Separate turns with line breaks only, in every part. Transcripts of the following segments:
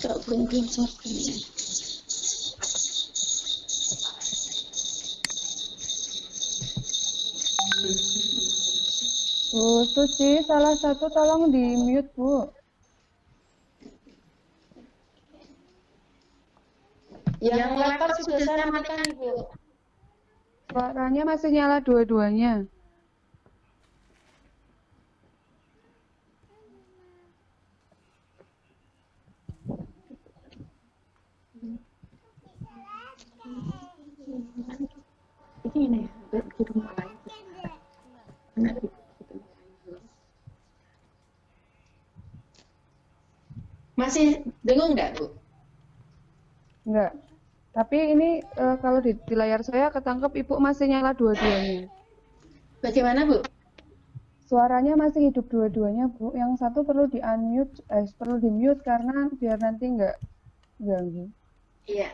Tak belum sorry.
Bu Suci, salah satu tolong di mute, Bu.
Yang laptop sudah saya matikan, Ibu.
Suaranya masih nyala dua-duanya.
Ini kita mulai. Masih dengung nggak, Bu?
Enggak. Tapi ini kalau di layar saya ketangkep Ibu masih nyala dua-duanya.
Bagaimana, Bu?
Suaranya masih hidup dua-duanya, Bu. Yang satu perlu di-unmute, perlu di-mute karena biar nanti enggak ganggu.
Iya.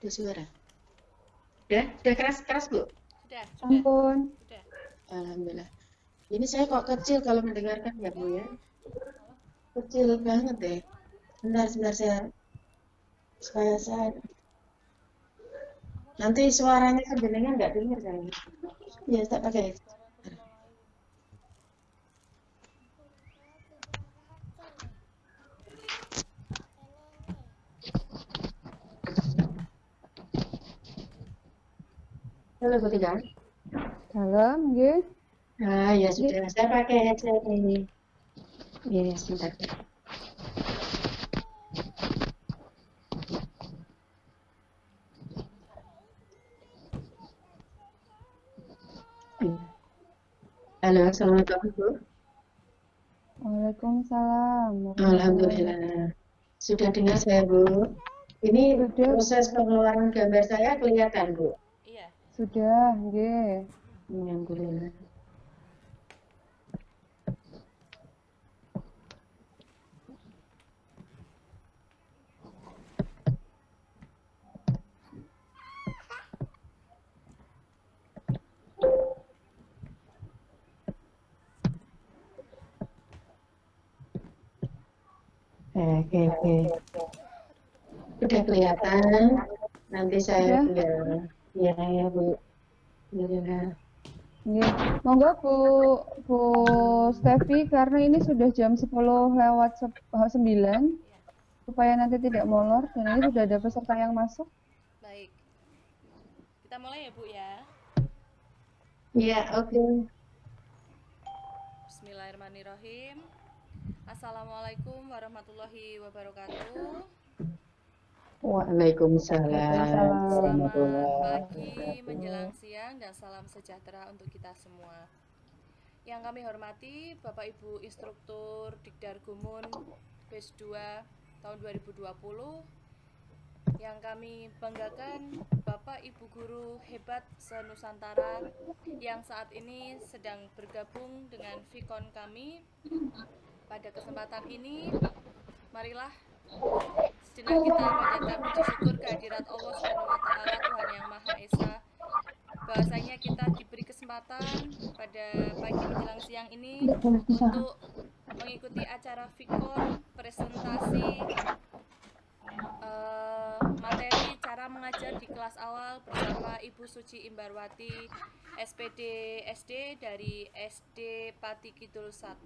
Ada suara. Udah keras-keras, Bu?
Sudah.
Ampun.
Sudah.
Alhamdulillah. Ini saya kok kecil kalau mendengarkan ya, Bu ya? Kecil banget deh. Sebentar supaya saya nanti suaranya kedengaran nggak dengar saya. Ya, tak pakai. Halo, Bu Tika.
Dalam, nggih.
Ah, ya sudah. Saya pakai headset ini. Iya, sebentar. Halo, assalamualaikum, Bu.
Waalaikumsalam.
Alhamdulillah. Sudah dengar saya, Bu. Ini
Sudah.
proses pengeluaran gambar saya kelihatan, Bu.
Iya.
Sudah, nggih.
Alhamdulillah. Oke. Sudah kelihatan. Nanti saya bilang. Ya, Bu. Alhamdulillah.
Nggih. Monggo Bu Stevi, karena ini sudah jam 10 lewat 9 supaya nanti tidak molor dan ini sudah ada peserta yang masuk.
Baik. Kita mulai ya, Bu ya.
Iya, oke.
Bismillahirrahmanirrahim. Assalamualaikum warahmatullahi wabarakatuh.
Waalaikumsalam.
Selamat pagi menjelang siang dan salam sejahtera untuk kita semua. Yang kami hormati Bapak Ibu Instruktur Dikdar Gumun Batch 2 tahun 2020. Yang kami banggakan Bapak Ibu Guru hebat se-Nusantara yang saat ini sedang bergabung dengan Vikon kami. Pada kesempatan ini, marilah sejenak kita panjatkan puji syukur kehadirat Allah SWT, Tuhan Yang Maha Esa. Bahwasanya kita diberi kesempatan pada pagi menjelang siang ini untuk mengikuti acara Vikon presentasi materi cara mengajar di kelas awal bersama Ibu Suci Imbarwati, SPD SD dari SD Pati Kidul 1.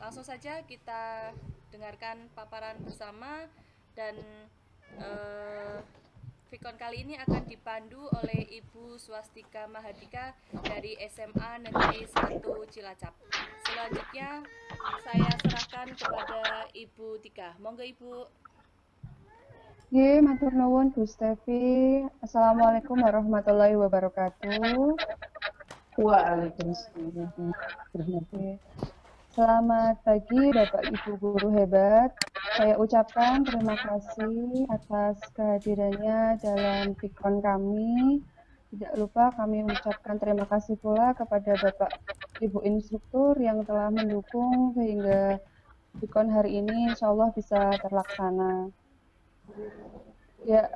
Langsung saja kita dengarkan paparan bersama dan Vikon kali ini akan dipandu oleh Ibu Swastika Mahardika dari SMA Negeri 1 Cilacap. Selanjutnya saya serahkan kepada Ibu Tika. Monggo Ibu.
Nggih, matur nuwun Bu Stevi. Assalamualaikum warahmatullahi wabarakatuh.
Waalaikumsalam.
Selamat pagi Bapak Ibu Guru hebat. Saya ucapkan terima kasih atas kehadirannya dalam Vikon kami. Tidak lupa kami mengucapkan terima kasih pula kepada Bapak Ibu Instruktur yang telah mendukung sehingga Vikon hari ini insya Allah bisa terlaksana. Ya,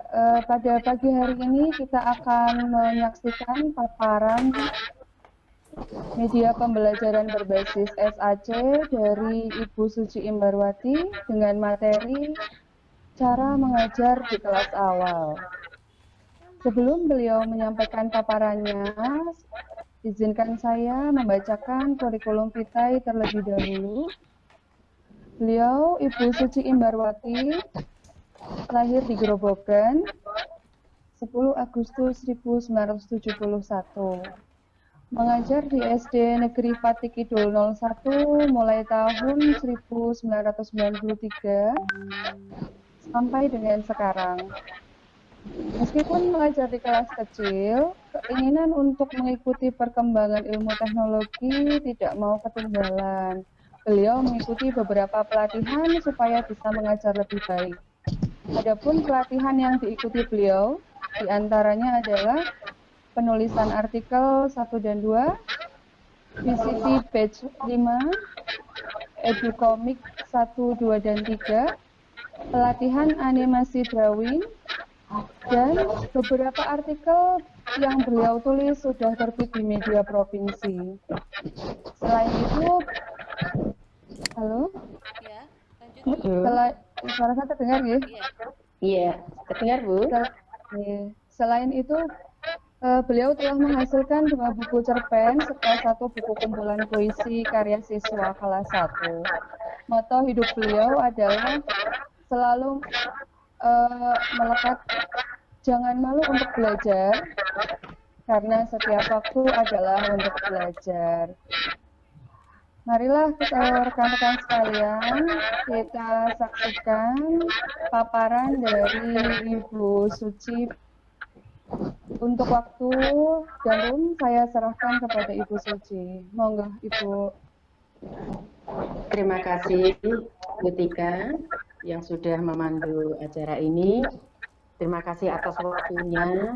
pada pagi hari ini kita akan menyaksikan paparan Media pembelajaran berbasis SAC dari Ibu Suci Imbarwati dengan materi cara mengajar di kelas awal. Sebelum beliau menyampaikan paparannya, izinkan saya membacakan kurikulum vitae terlebih dahulu. Beliau, Ibu Suci Imbarwati, lahir di Grobogan 10 Agustus 1971. Mengajar di SD Negeri Pati Kidul 01 mulai tahun 1993 sampai dengan sekarang. Meskipun mengajar di kelas kecil, keinginan untuk mengikuti perkembangan ilmu teknologi tidak mau ketinggalan. Beliau mengikuti beberapa pelatihan supaya bisa mengajar lebih baik. Adapun pelatihan yang diikuti beliau, diantaranya adalah penulisan artikel 1 dan 2, VCT Batch 5, Edukomik 1, 2, dan 3, pelatihan animasi drawing, dan beberapa artikel yang beliau tulis sudah terbit di media provinsi. Selain itu, halo?
Ya, lanjut.
Suara saya terdengar ya?
Iya, terdengar Bu.
Selain itu, beliau telah menghasilkan 2 buku cerpen serta 1 buku kumpulan puisi karya siswa kelas 1. Moto hidup beliau adalah selalu melekat jangan malu untuk belajar, karena setiap waktu adalah untuk belajar. Marilah rekan-rekan sekalian, kita saksikan paparan dari Ibu Suci. Untuk waktu dan room saya serahkan kepada Ibu Suci. Monggo Ibu.
Terima kasih Bu Tika yang sudah memandu acara ini. Terima kasih atas waktunya.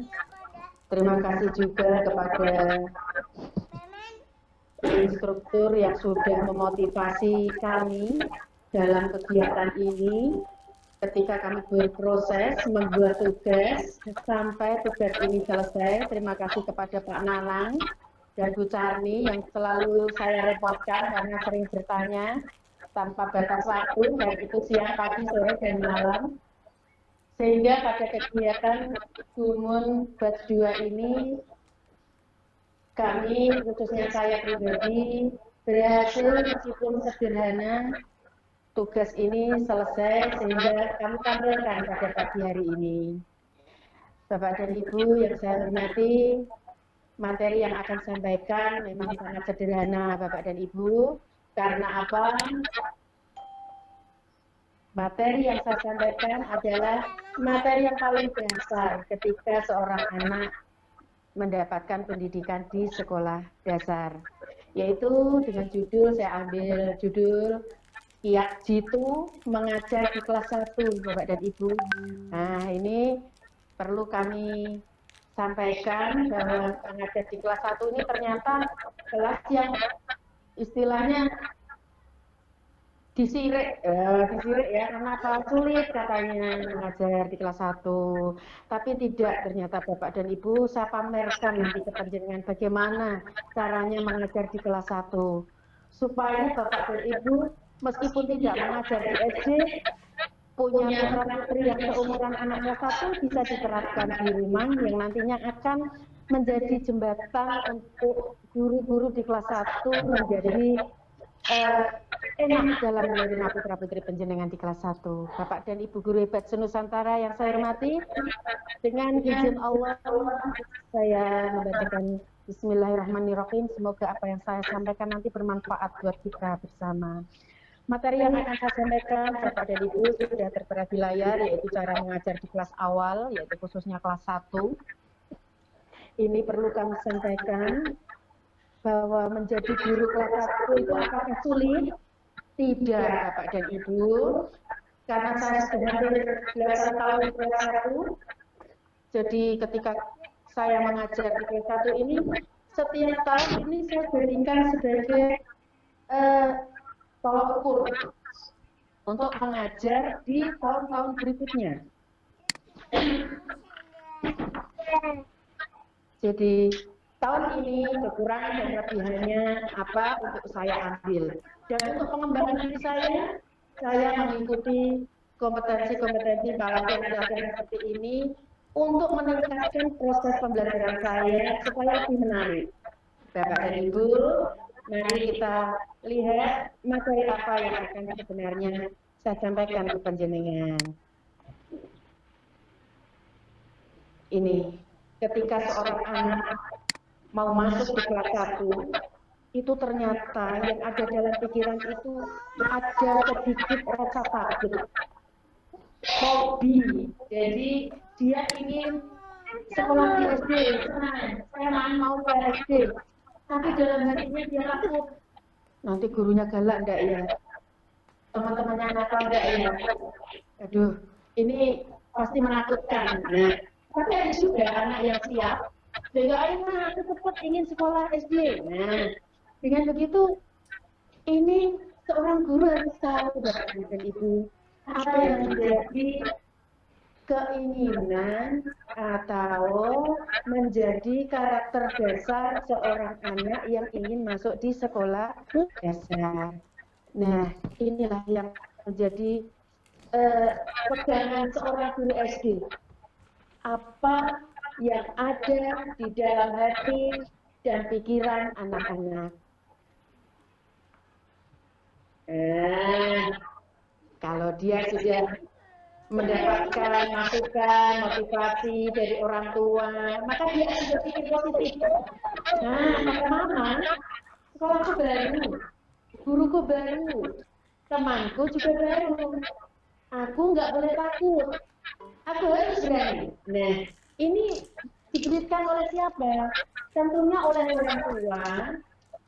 Terima kasih juga kepada instruktur yang sudah memotivasi kami dalam kegiatan ini ketika kami berproses membuat tugas sampai tugas ini selesai. Terima kasih kepada Pak Nanang dan Bu Carni yang selalu saya repotkan karena sering bertanya tanpa batas waktu, baik itu siang, pagi, sore, dan malam. Sehingga pada kegiatan Gumun Batch 2 ini kami, khususnya saya pribadi, berhasil meskipun sederhana tugas ini selesai sehingga kami tampilkan pada pagi hari ini. Bapak dan Ibu yang saya hormati, materi yang akan sampaikan memang sangat sederhana Bapak dan Ibu. Karena apa? Materi yang saya sampaikan adalah materi yang paling dasar ketika seorang anak mendapatkan pendidikan di sekolah dasar, yaitu dengan judul, saya ambil judul Kiat Jitu mengajar di kelas 1 Bapak dan Ibu. Nah ini perlu kami sampaikan bahwa mengajar di kelas 1 ini ternyata kelas yang istilahnya disirik ya, kenapa sulit katanya mengajar di kelas 1, tapi tidak, ternyata Bapak dan Ibu saya pamerkan nanti ke panjenengan bagaimana caranya mengajar di kelas 1 supaya Bapak dan Ibu meskipun tidak mengajar di SD punya putra-putri yang seumuran anak kelas 1 bisa diterapkan di rumah yang nantinya akan menjadi jembatan untuk guru-guru di kelas 1 menjadi enak dalam menerima putra-putri panjenengan di kelas 1. Bapak dan Ibu guru hebat senusantara yang saya hormati, dengan izin Allah saya membacakan Bismillahirrahmanirrahim. Semoga apa yang saya sampaikan nanti bermanfaat buat kita bersama. Materi yang akan saya sampaikan Bapak dan Ibu sudah tertera di layar, yaitu cara mengajar di kelas awal, yaitu khususnya kelas 1. Ini perlu kami sampaikan bahwa menjadi guru kelas 1 itu apakah sulit? Tidak Bapak dan Ibu, karena saya sudah hampir 8 tahun di kelas 1. Jadi ketika saya mengajar di kelas 1 ini, setiap tahun ini saya jadikan sebagai tolak ukur untuk mengajar di tahun-tahun berikutnya. Jadi tahun ini kekurangan dan kelebihannya apa untuk saya ambil. Dan untuk pengembangan diri saya mengikuti kompetensi-kompetensi pelatihan seperti ini untuk meningkatkan proses pembelajaran saya supaya lebih menarik. Bapak dan Ibu, mari kita lihat materi apa yang akan sebenarnya saya sampaikan ke panjenengan. Ini, ketika seorang anak mau masuk di kelas 1, itu ternyata yang ada dalam pikiran itu ada sedikit rasa takut, hobi. Jadi dia ingin sekolah di SD, saya mau ke SD, tapi dalam hatinya dia takut. Nanti gurunya galak enggak ya? Teman-temannya nakal enggak ya? Aduh, ini pasti menakutkan. Nah, tapi ada juga anak yang siap. Sehingga ayo aku cepat ingin sekolah SD. Nah, dengan begitu ini seorang guru harus tahu Bapak dan Ibu apa yang menjadi keinginan atau menjadi karakter dasar seorang anak yang ingin masuk di sekolah dasar. Nah, inilah yang menjadi pegangan seorang guru SD. Apa yang ada di dalam hati dan pikiran anak-anak. Kalau dia sudah mendapatkan masukan, motivasi dari orang tua, maka dia akan berpikir positif. Nah, mama, sekolahku baru, guruku baru, temanku juga baru. Aku nggak boleh takut. Aku harus berani. Nah, ini diberikan oleh siapa? Tentunya oleh orang tua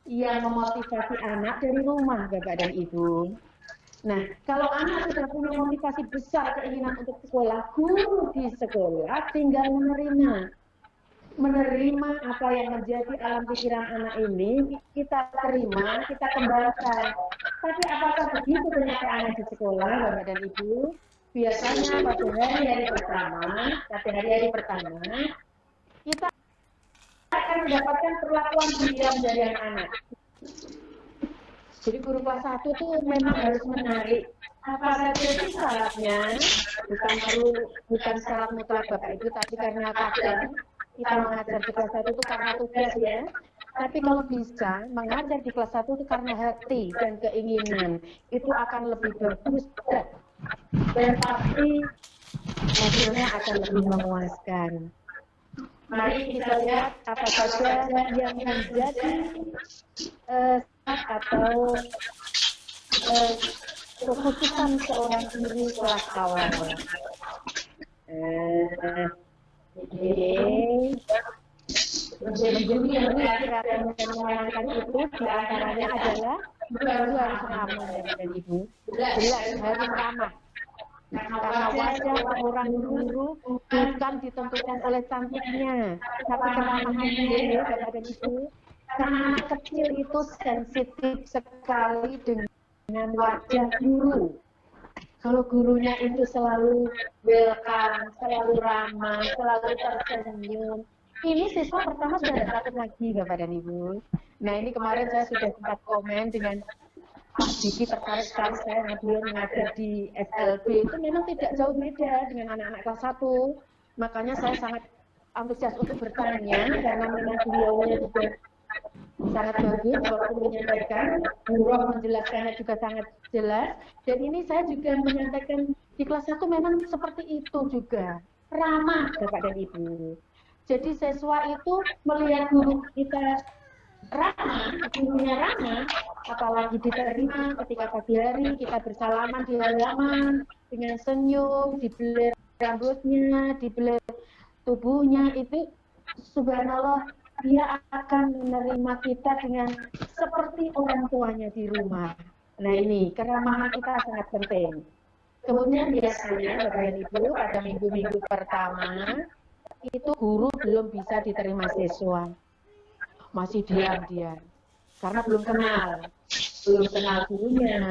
yang memotivasi anak dari rumah, Bapak dan Ibu. Nah, kalau anak sudah punya motivasi besar keinginan untuk sekolah, guru di sekolah tinggal menerima apa yang menjadi alam pikiran anak ini, kita terima, kita kembangkan. Tapi apakah begitu kenyataan di sekolah, Bapak dan Ibu? Biasanya pada hari-hari pertama, kita akan mendapatkan perlakuan diam dari anak. Jadi guru kelas 1 itu memang harus menarik apa saja sih syaratnya, bukan syarat mutlak Bapak Ibu, tapi karena kadang kita mengajar di kelas 1 itu karena tugas ya. Tapi kalau bisa mengajar di kelas 1 itu karena hati dan keinginan, itu akan lebih bagus dan pasti hasilnya akan lebih memuaskan. Mari kita lihat apa saja yang menjadi atau kekhususan seorang guru kelas awal. Menjadi yang kira-kira menyenangkan itu diantaranya adalah guru harus ramah dan Ibu. Jelas harus ramah. Karena wajah seorang guru bukan ditentukan oleh cantiknya, tapi keramahannya, Bapak dan Ibu. Karena anak kecil itu sensitif sekali dengan wajah guru. Kalau gurunya itu selalu welcome, selalu ramah, selalu tersenyum, ini siswa pertama sudah tidak takut lagi, Bapak dan Ibu. Nah, ini kemarin saya sudah sempat komen dengan Pak Diki, tertarik sekali saya beliau mengajar di SLB, itu memang tidak jauh beda dengan anak-anak kelas 1. Makanya saya sangat antusias untuk bertanya, karena memang beliaunya juga sangat bagus waktu menyampaikan, Nurul menjelaskannya juga sangat jelas. Dan ini saya juga menyampaikan di kelas 1 memang seperti itu juga, ramah Bapak dan Ibu. Jadi siswa itu melihat guru kita ramah, gurunya ramah, apalagi diterima ketika pagi hari kita bersalaman di halaman dengan senyum, dibelir rambutnya, dibelir tubuhnya, itu subhanallah dia akan menerima kita dengan seperti orang tuanya di rumah. Nah, ini keramahan kita sangat penting. Kemudian biasanya Bapak dan Ibu pada minggu-minggu pertama itu guru belum bisa diterima siswa, masih diam-diam karena belum kenal gurunya,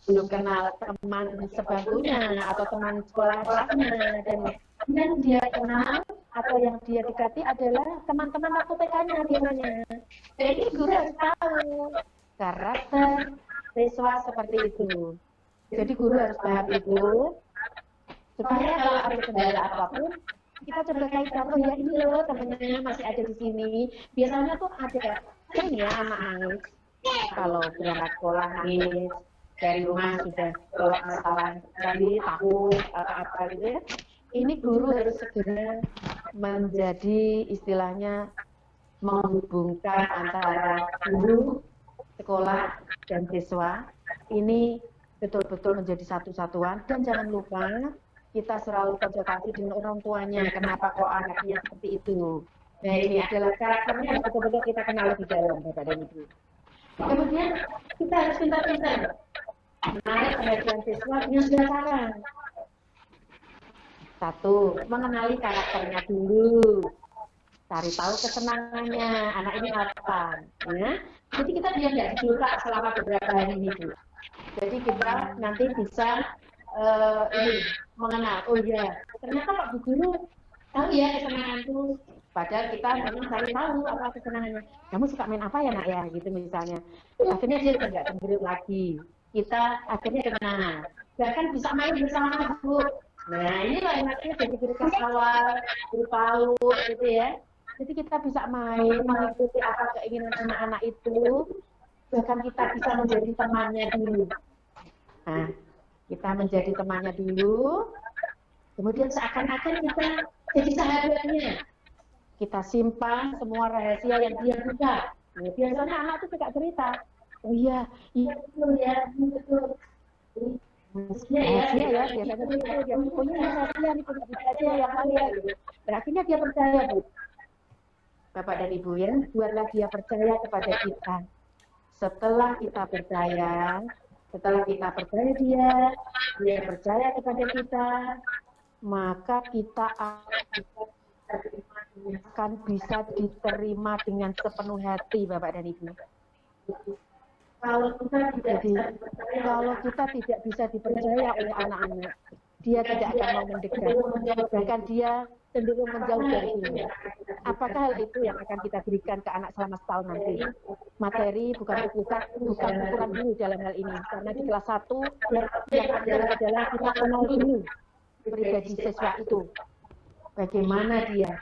belum kenal teman sebangkunya atau teman sekolah kelasnya, dan dia kenal atau yang dia dekati adalah teman-teman waktu TK-nya biasanya. Jadi guru harus tahu karakter siswa seperti itu. Jadi guru harus paham itu supaya kalau ada kendala apapun kita coba kaitkan, oh ya ini loh temennya masih ada di sini. Biasanya tuh ada kan ya anak nangis kalau berangkat sekolah nangis, dari rumah sudah bawa masalah dari takut apa gitu ya. Ini guru harus segera menjadi istilahnya menghubungkan antara guru, sekolah, dan siswa. Ini betul-betul menjadi satu satuan, dan jangan lupa kita selalu konsultasi dengan orang tuanya, kenapa kok anaknya seperti itu. Nah ini adalah karakternya yang betul-betul kita kenal lebih dalam, Bapak dan Ibu. Kemudian kita harus pintar-pintar menarik perhatian siswa dengan segala cara. Satu, mengenali karakternya dulu. Cari tahu kesenangannya, anak ini apa. Ya? Jadi kita biar nggak dijulak selama beberapa hari ini, Bu. Jadi kita nanti bisa ini mengenal, oh ya, ternyata Pak Bu Guru tahu ya kesenanganku. Padahal kita memang cari tahu apa kesenangannya. Kamu suka main apa ya nak ya, gitu misalnya. Akhirnya dia tidak cemberut lagi. Kita akhirnya kenal. Bahkan bisa main bersama Bu. Nah inilah enaknya jadi guru kelas awal, guru PAUD gitu ya. Jadi kita bisa main, mengikuti apa keinginan anak-anak itu. Bahkan kita bisa menjadi temannya dulu. Nah, kita menjadi temannya dulu, kemudian seakan-akan kita jadi sahabatnya. Kita simpan semua rahasia yang dia buka. Nah, biasanya anak itu suka cerita. Oh iya, iya betul ya, betul. Rahasia ya, biasanya itu dia punya rahasia nih, punya rahasia yang lain. Berakhirnya dia percaya, Bu. Bapak dan Ibu ya, buatlah dia percaya kepada kita. Setelah kita percaya dia percaya kepada kita, maka kita akan bisa diterima dengan sepenuh hati, Bapak dan Ibu. Kalau kita tidak bisa dipercaya oleh anak-anak, dia tidak akan mau mendekat, bahkan dia cenderung menjauh dari ini. Apakah hal itu yang akan kita berikan ke anak selama setahun nanti? Materi bukan ukuran dulu dalam hal ini, karena di kelas 1 yang adalah kita kenal dulu pribadi siswa itu. Bagaimana dia,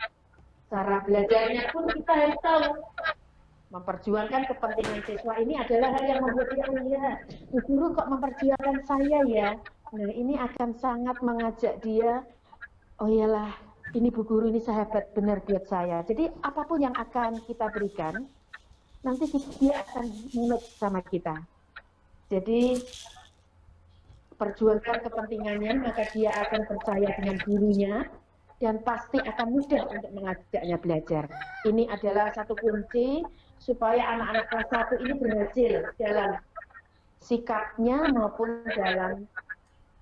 cara belajarnya pun kita harus tahu. Memperjuangkan kepentingan siswa ini adalah hal yang membuat dia melihat, guru kok memperjuangkan saya ya. Nah ini akan sangat mengajak dia, oh iyalah, ini Bu Guru ini sahabat benar buat saya. Jadi apapun yang akan kita berikan, nanti dia akan menurut sama kita. Jadi perjuangkan kepentingannya, maka dia akan percaya dengan gurunya dan pasti akan mudah untuk mengajaknya belajar. Ini adalah satu kunci supaya anak-anak kelas 1 ini berhasil dalam sikapnya maupun dalam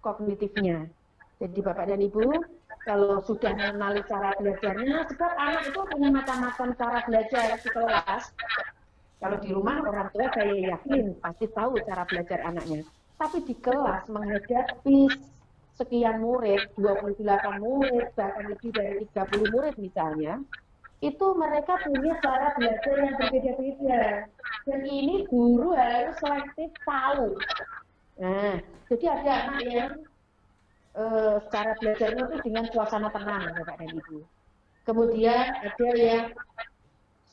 kognitifnya. Jadi Bapak dan Ibu, kalau sudah mengenali cara belajarnya, sebab anak itu punya macam-macam cara belajar di kelas. Kalau di rumah orang tua saya yakin pasti tahu cara belajar anaknya. Tapi di kelas menghadapi sekian murid, 28 murid, bahkan lebih dari 30 murid misalnya, itu mereka punya cara belajar yang berbeda-beda. Dan ini guru harus selektif tahu. Nah, jadi ada anak yang cara belajarnya itu dengan suasana tenang, Bapak dan Ibu. Kemudian ada yang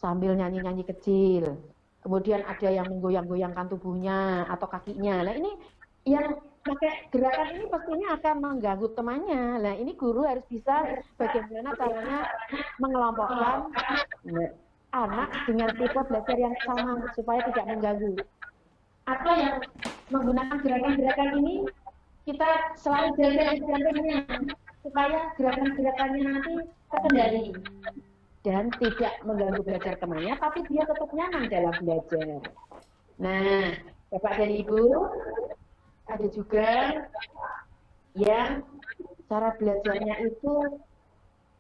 sambil nyanyi-nyanyi kecil. Kemudian ada yang menggoyang-goyangkan tubuhnya atau kakinya. Nah ini yang pakai gerakan ini pastinya akan mengganggu temannya. Nah ini guru harus bisa bagaimana caranya mengelompokkan anak dengan tipe belajar yang sama supaya tidak mengganggu. Atau yang menggunakan gerakan-gerakan ini kita selalu jaga-jaganya supaya gerakan-gerakannya nanti terkendali dan tidak mengganggu belajar temannya, tapi dia tetap nyaman dalam belajar. Nah, Bapak dan Ibu, ada juga yang cara belajarnya itu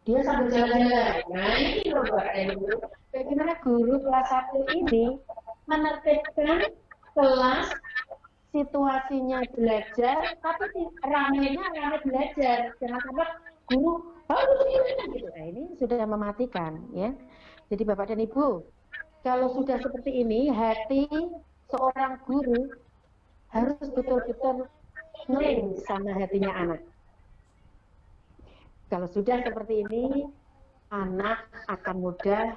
dia sambil jalan-jalan. Nah, ini loh Bapak dan Ibu, bagaimana guru kelas 1 ini menertibkan kelas situasinya belajar, tapi ramenya rame belajar. Jangan sampai guru gitu. Nah, ini sudah mematikan ya. Jadi Bapak dan Ibu, kalau sudah seperti ini, hati seorang guru harus betul-betul ngeling sama hatinya anak. Kalau sudah seperti ini, anak akan mudah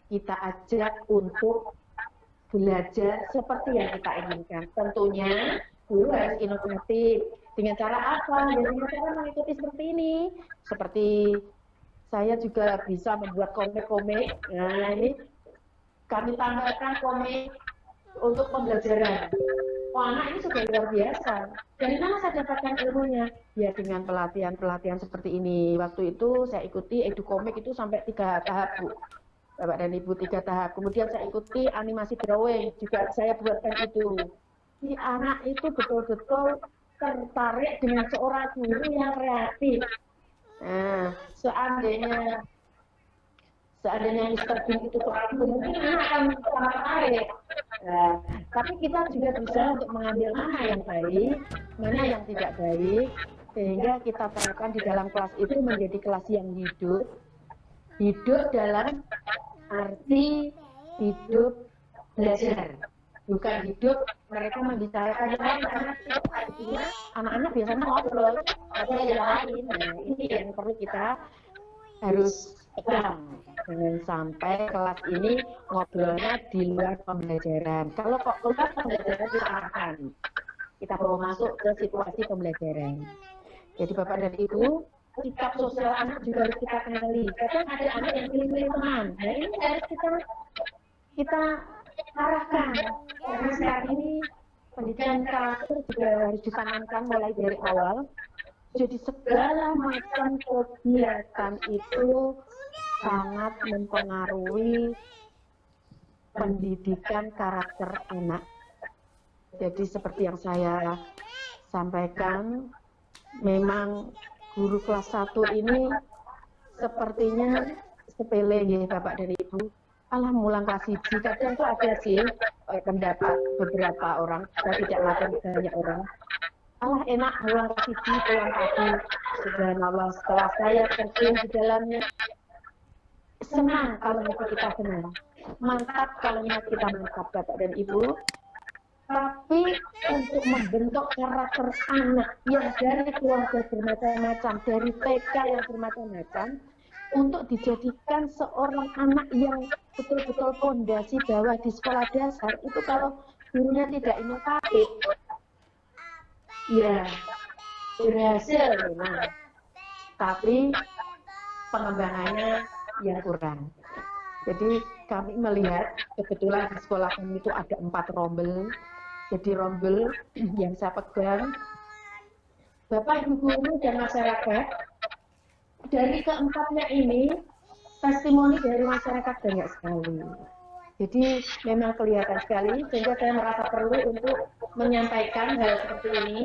kita ajak untuk belajar seperti yang kita inginkan. Tentunya guru harus inovatif. Dengan cara apa? Dengan cara mengikuti seperti ini. Seperti saya juga bisa membuat komik-komik. Nah, ini kami tambahkan komik untuk pembelajaran. Oh, anak ini sudah luar biasa. Dari mana saya dapatkan ilmunya? Ya dengan pelatihan-pelatihan seperti ini. Waktu itu saya ikuti edukomik itu sampai 3 tahap, Bu. Bapak dan Ibu, 3 tahap. Kemudian saya ikuti animasi drawing, juga saya buatkan itu. Si anak itu betul-betul tertarik dengan seorang guru yang kreatif. Nah, seandainya Mr. Bean itu kreatif, mungkin anak akan sangat tertarik. Nah, tapi kita juga bisa untuk mengambil mana yang baik, mana yang tidak baik, sehingga kita terapkan di dalam kelas itu menjadi kelas yang hidup dalam arti hidup belajar, bukan hidup mereka membicarakan yang lain. Artinya anak-anak biasanya ngobrol, ada yang lain. Nah, ini yang perlu kita harus pegang. Jangan sampai kelas ini ngobrolnya di luar pembelajaran. Kalau kok keluar pembelajaran diarahkan, kita perlu masuk ke situasi pembelajaran. Jadi Bapak dan Ibu, sikap sosial anak juga harus kita kenali. Kadang ada anak yang pilih-pilih teman. Nah, ini harus kita arahkan. Karena saat ini pendidikan karakter juga harus ditanamkan mulai dari awal. Jadi segala macam kegiatan itu sangat mempengaruhi pendidikan karakter anak. Jadi seperti yang saya sampaikan, memang guru kelas 1 ini sepertinya sepele ya Bapak dan Ibu. Alah mulang kelas 1, kadang itu ada sih pendapat beberapa orang, saya tidak ngatain banyak orang. Alah enak mulang kelas 1, pulang pagi. Subhanallah, setelah saya terjun di dalamnya, senang kalau kita senang. Mantap kalau kita mantap Bapak dan Ibu. Tapi untuk membentuk karakter anak yang dari keluarga bermacam-macam, dari TK yang bermacam-macam, untuk dijadikan seorang anak yang betul-betul fondasi bawah di sekolah dasar, itu kalau gurunya tidak inovatif, ya berhasil memang, tapi pengembangannya yang kurang. Jadi kami melihat kebetulan di sekolah kami itu ada 4 rombel. Jadi rombel yang saya pegang, Bapak Ibu guru dan masyarakat, dari keempatnya ini testimoni dari masyarakat banyak sekali. Jadi memang kelihatan sekali, sehingga saya merasa perlu untuk menyampaikan hal seperti ini.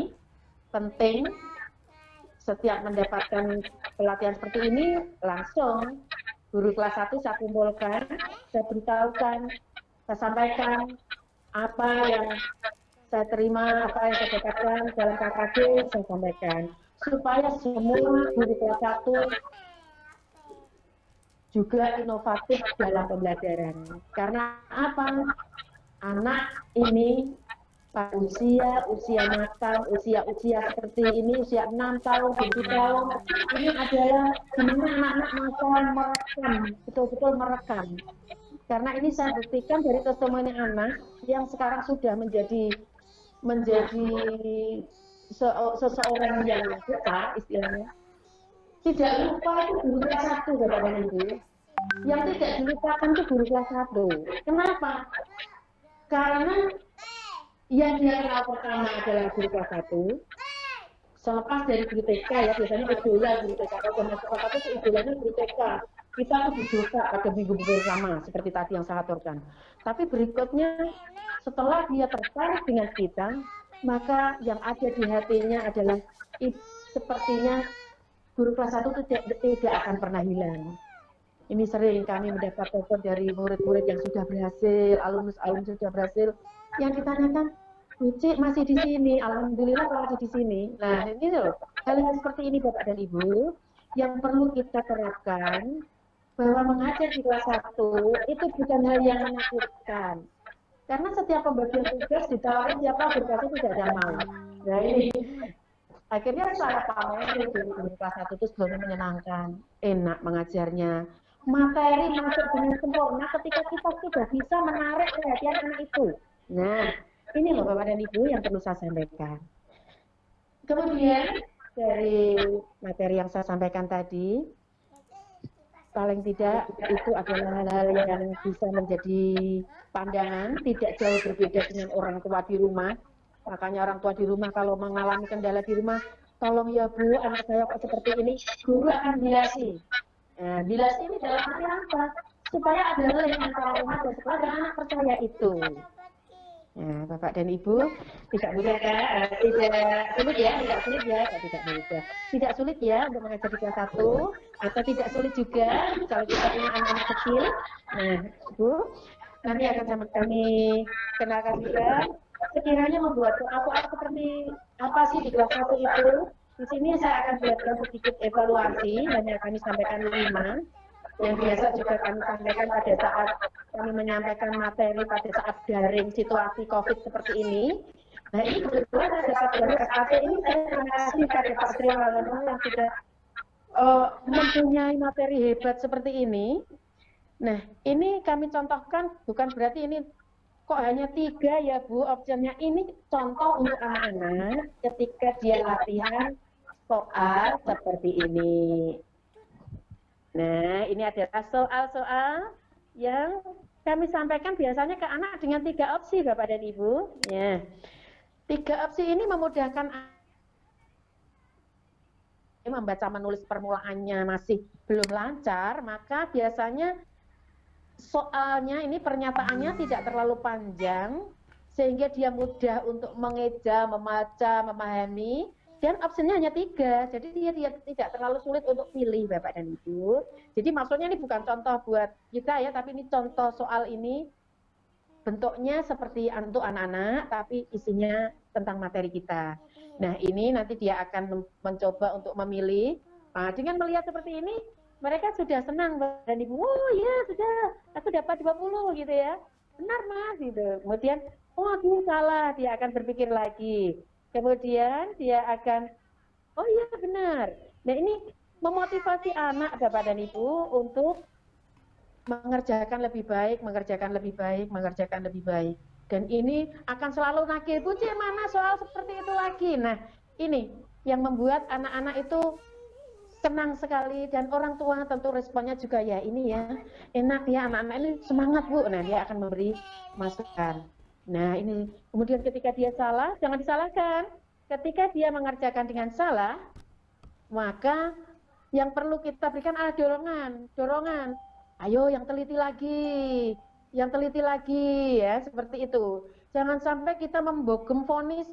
Penting setiap mendapatkan pelatihan seperti ini, langsung guru kelas 1 saya kumpulkan, saya beritahukan, saya sampaikan apa yang saya terima, apa yang saya dapatkan dalam KKD, saya sampaikan. Supaya semua guru kelas 1 juga inovatif dalam pembelajaran. Karena apa? Anak ini pada usia makan, usia seperti ini, usia 6 tahun, 7 tahun, ini adalah gimana anak-anak makan, merekam, betul-betul merekam. Karena ini saya buktikan dari testimoni anak yang sekarang sudah menjadi seseorang yang suka, istilahnya. Tidak lupa itu guru kelas 1, Bapak dan Ibu. Yang tidak dilupakan itu guru kelas 1. Kenapa? Karena yang dia kenal pertama adalah guru kelas 1. Selepas dari guru TK ya, biasanya idola guru TK. Kalau masuk kelas 1 itu idolanya guru TK. Kita tuh didosa pada minggu pertama, seperti tadi yang saya aturkan. Tapi berikutnya, setelah dia tertarik dengan kita, maka yang ada di hatinya adalah sepertinya guru kelas 1 tidak akan pernah hilang. Ini sering kami mendapat telepon dari murid-murid yang sudah berhasil, alumnus sudah berhasil, yang ditanyakan, Bu Cik masih di sini, alhamdulillah kalau masih di sini. Nah ini loh, hal yang seperti ini Bapak dan Ibu, yang perlu kita terapkan bahwa mengajar di kelas 1 itu bukan hal yang menakutkan. Karena setiap pembagian tugas ditawarin siapa berkasih tidak ada yang mau. Nah ini akhirnya saya pamerin di kelas 1 itu sebetulnya menyenangkan, enak mengajarnya. Materi masuk dengan sempurna ketika kita sudah bisa menarik perhatian anak itu. Nah, ini loh Bapak dan Ibu yang perlu saya sampaikan. Kemudian dari materi yang saya sampaikan tadi, paling tidak itu adalah hal-hal yang bisa menjadi pandangan, tidak jauh berbeda dengan orang tua di rumah. Makanya orang tua di rumah kalau mengalami kendala di rumah, tolong ya Bu, anak saya kok seperti ini, guru akan bilasi. Nah, bilasi ini dalam arti apa? Supaya ada link antara rumah dan sekolah dan anak percaya itu. Nah, Bapak dan Ibu tidak mudah ya, tidak sulit ya, tidak sulit ya, tidak mudah. Tidak sulit ya untuk mengajar di kelas 1 atau tidak sulit juga kalau kita punya anak-anak kecil. Nah, Ibu, nanti akan sama kami kenalkan juga. Sekiranya membuat soal seperti apa sih di kelas 1 itu? Di sini saya akan buatkan sedikit evaluasi, hanya kami sampaikan 5. Yang biasa juga kami sampaikan pada saat kami menyampaikan materi pada saat daring situasi COVID seperti ini. Nah ini kebetulan saya dapat dari SAP ini, saya terima kasih pada Pak Triwala yang sudah mempunyai materi hebat seperti ini. Nah ini kami contohkan, bukan berarti ini kok hanya 3 ya Bu optionnya, ini contoh untuk anak-anak ketika dia latihan soal seperti ini. Nah, ini adalah soal-soal yang kami sampaikan biasanya ke anak dengan 3 opsi, Bapak dan Ibu. Ya. 3 opsi ini memudahkan membaca menulis permulaannya masih belum lancar, maka biasanya soalnya ini pernyataannya tidak terlalu panjang, sehingga dia mudah untuk mengeja, membaca, memahami. Dan opsinya hanya 3, jadi dia tidak terlalu sulit untuk pilih Bapak dan Ibu. Jadi maksudnya ini bukan contoh buat kita ya, tapi ini contoh soal ini bentuknya seperti untuk anak-anak, tapi isinya tentang materi kita. Nah ini nanti dia akan mencoba untuk memilih. Nah, dengan melihat seperti ini, mereka sudah senang Bapak dan Ibu. Oh ya sudah, aku dapat 20 gitu ya. Benar Mas gitu. Kemudian, oh aduh salah, dia akan berpikir lagi. Kemudian dia akan, oh iya benar. Nah ini memotivasi anak Bapak dan Ibu untuk mengerjakan lebih baik, mengerjakan lebih baik, mengerjakan lebih baik. Dan ini akan selalu nagih, Bu, mana soal seperti itu lagi. Nah ini yang membuat anak-anak itu senang sekali, dan orang tua tentu responnya juga ya ini ya, enak ya anak-anak ini semangat Bu. Nah dia akan memberi masukan. Nah ini kemudian ketika dia salah, jangan disalahkan. Ketika dia mengerjakan dengan salah, maka yang perlu kita berikan adalah dorongan. Ayo yang teliti lagi ya, seperti itu. Jangan sampai kita membogem vonis,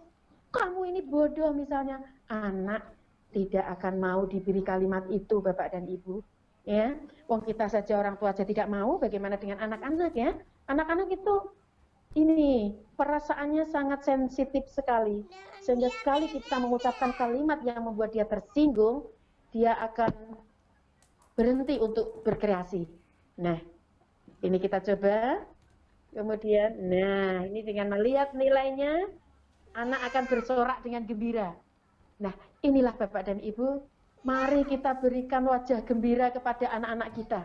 kamu ini bodoh misalnya. Anak tidak akan mau diberi kalimat itu Bapak dan Ibu. Ya, wong kita saja orang tua saja tidak mau, bagaimana dengan anak-anak ya? Anak-anak itu ini perasaannya sangat sensitif sekali, sehingga sekali kita mengucapkan kalimat yang membuat dia tersinggung, dia akan berhenti untuk berkreasi. Nah, ini kita coba. Kemudian, nah ini dengan melihat nilainya, anak akan bersorak dengan gembira. Nah, inilah Bapak dan Ibu, mari kita berikan wajah gembira kepada anak-anak kita.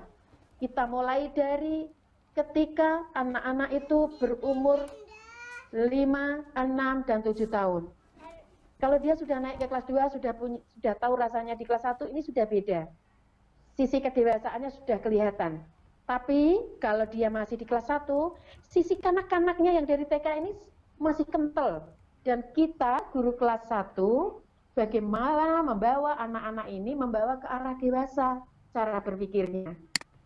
Kita mulai dari ketika anak-anak itu berumur 5, 6, dan 7 tahun. Kalau dia sudah naik ke kelas 2, sudah tahu rasanya di kelas 1, ini sudah beda. Sisi kedewasaannya sudah kelihatan. Tapi kalau dia masih di kelas 1, sisi kanak-kanaknya yang dari TK ini masih kental. Dan kita, guru kelas 1, bagaimana membawa anak-anak ini membawa ke arah dewasa cara berpikirnya.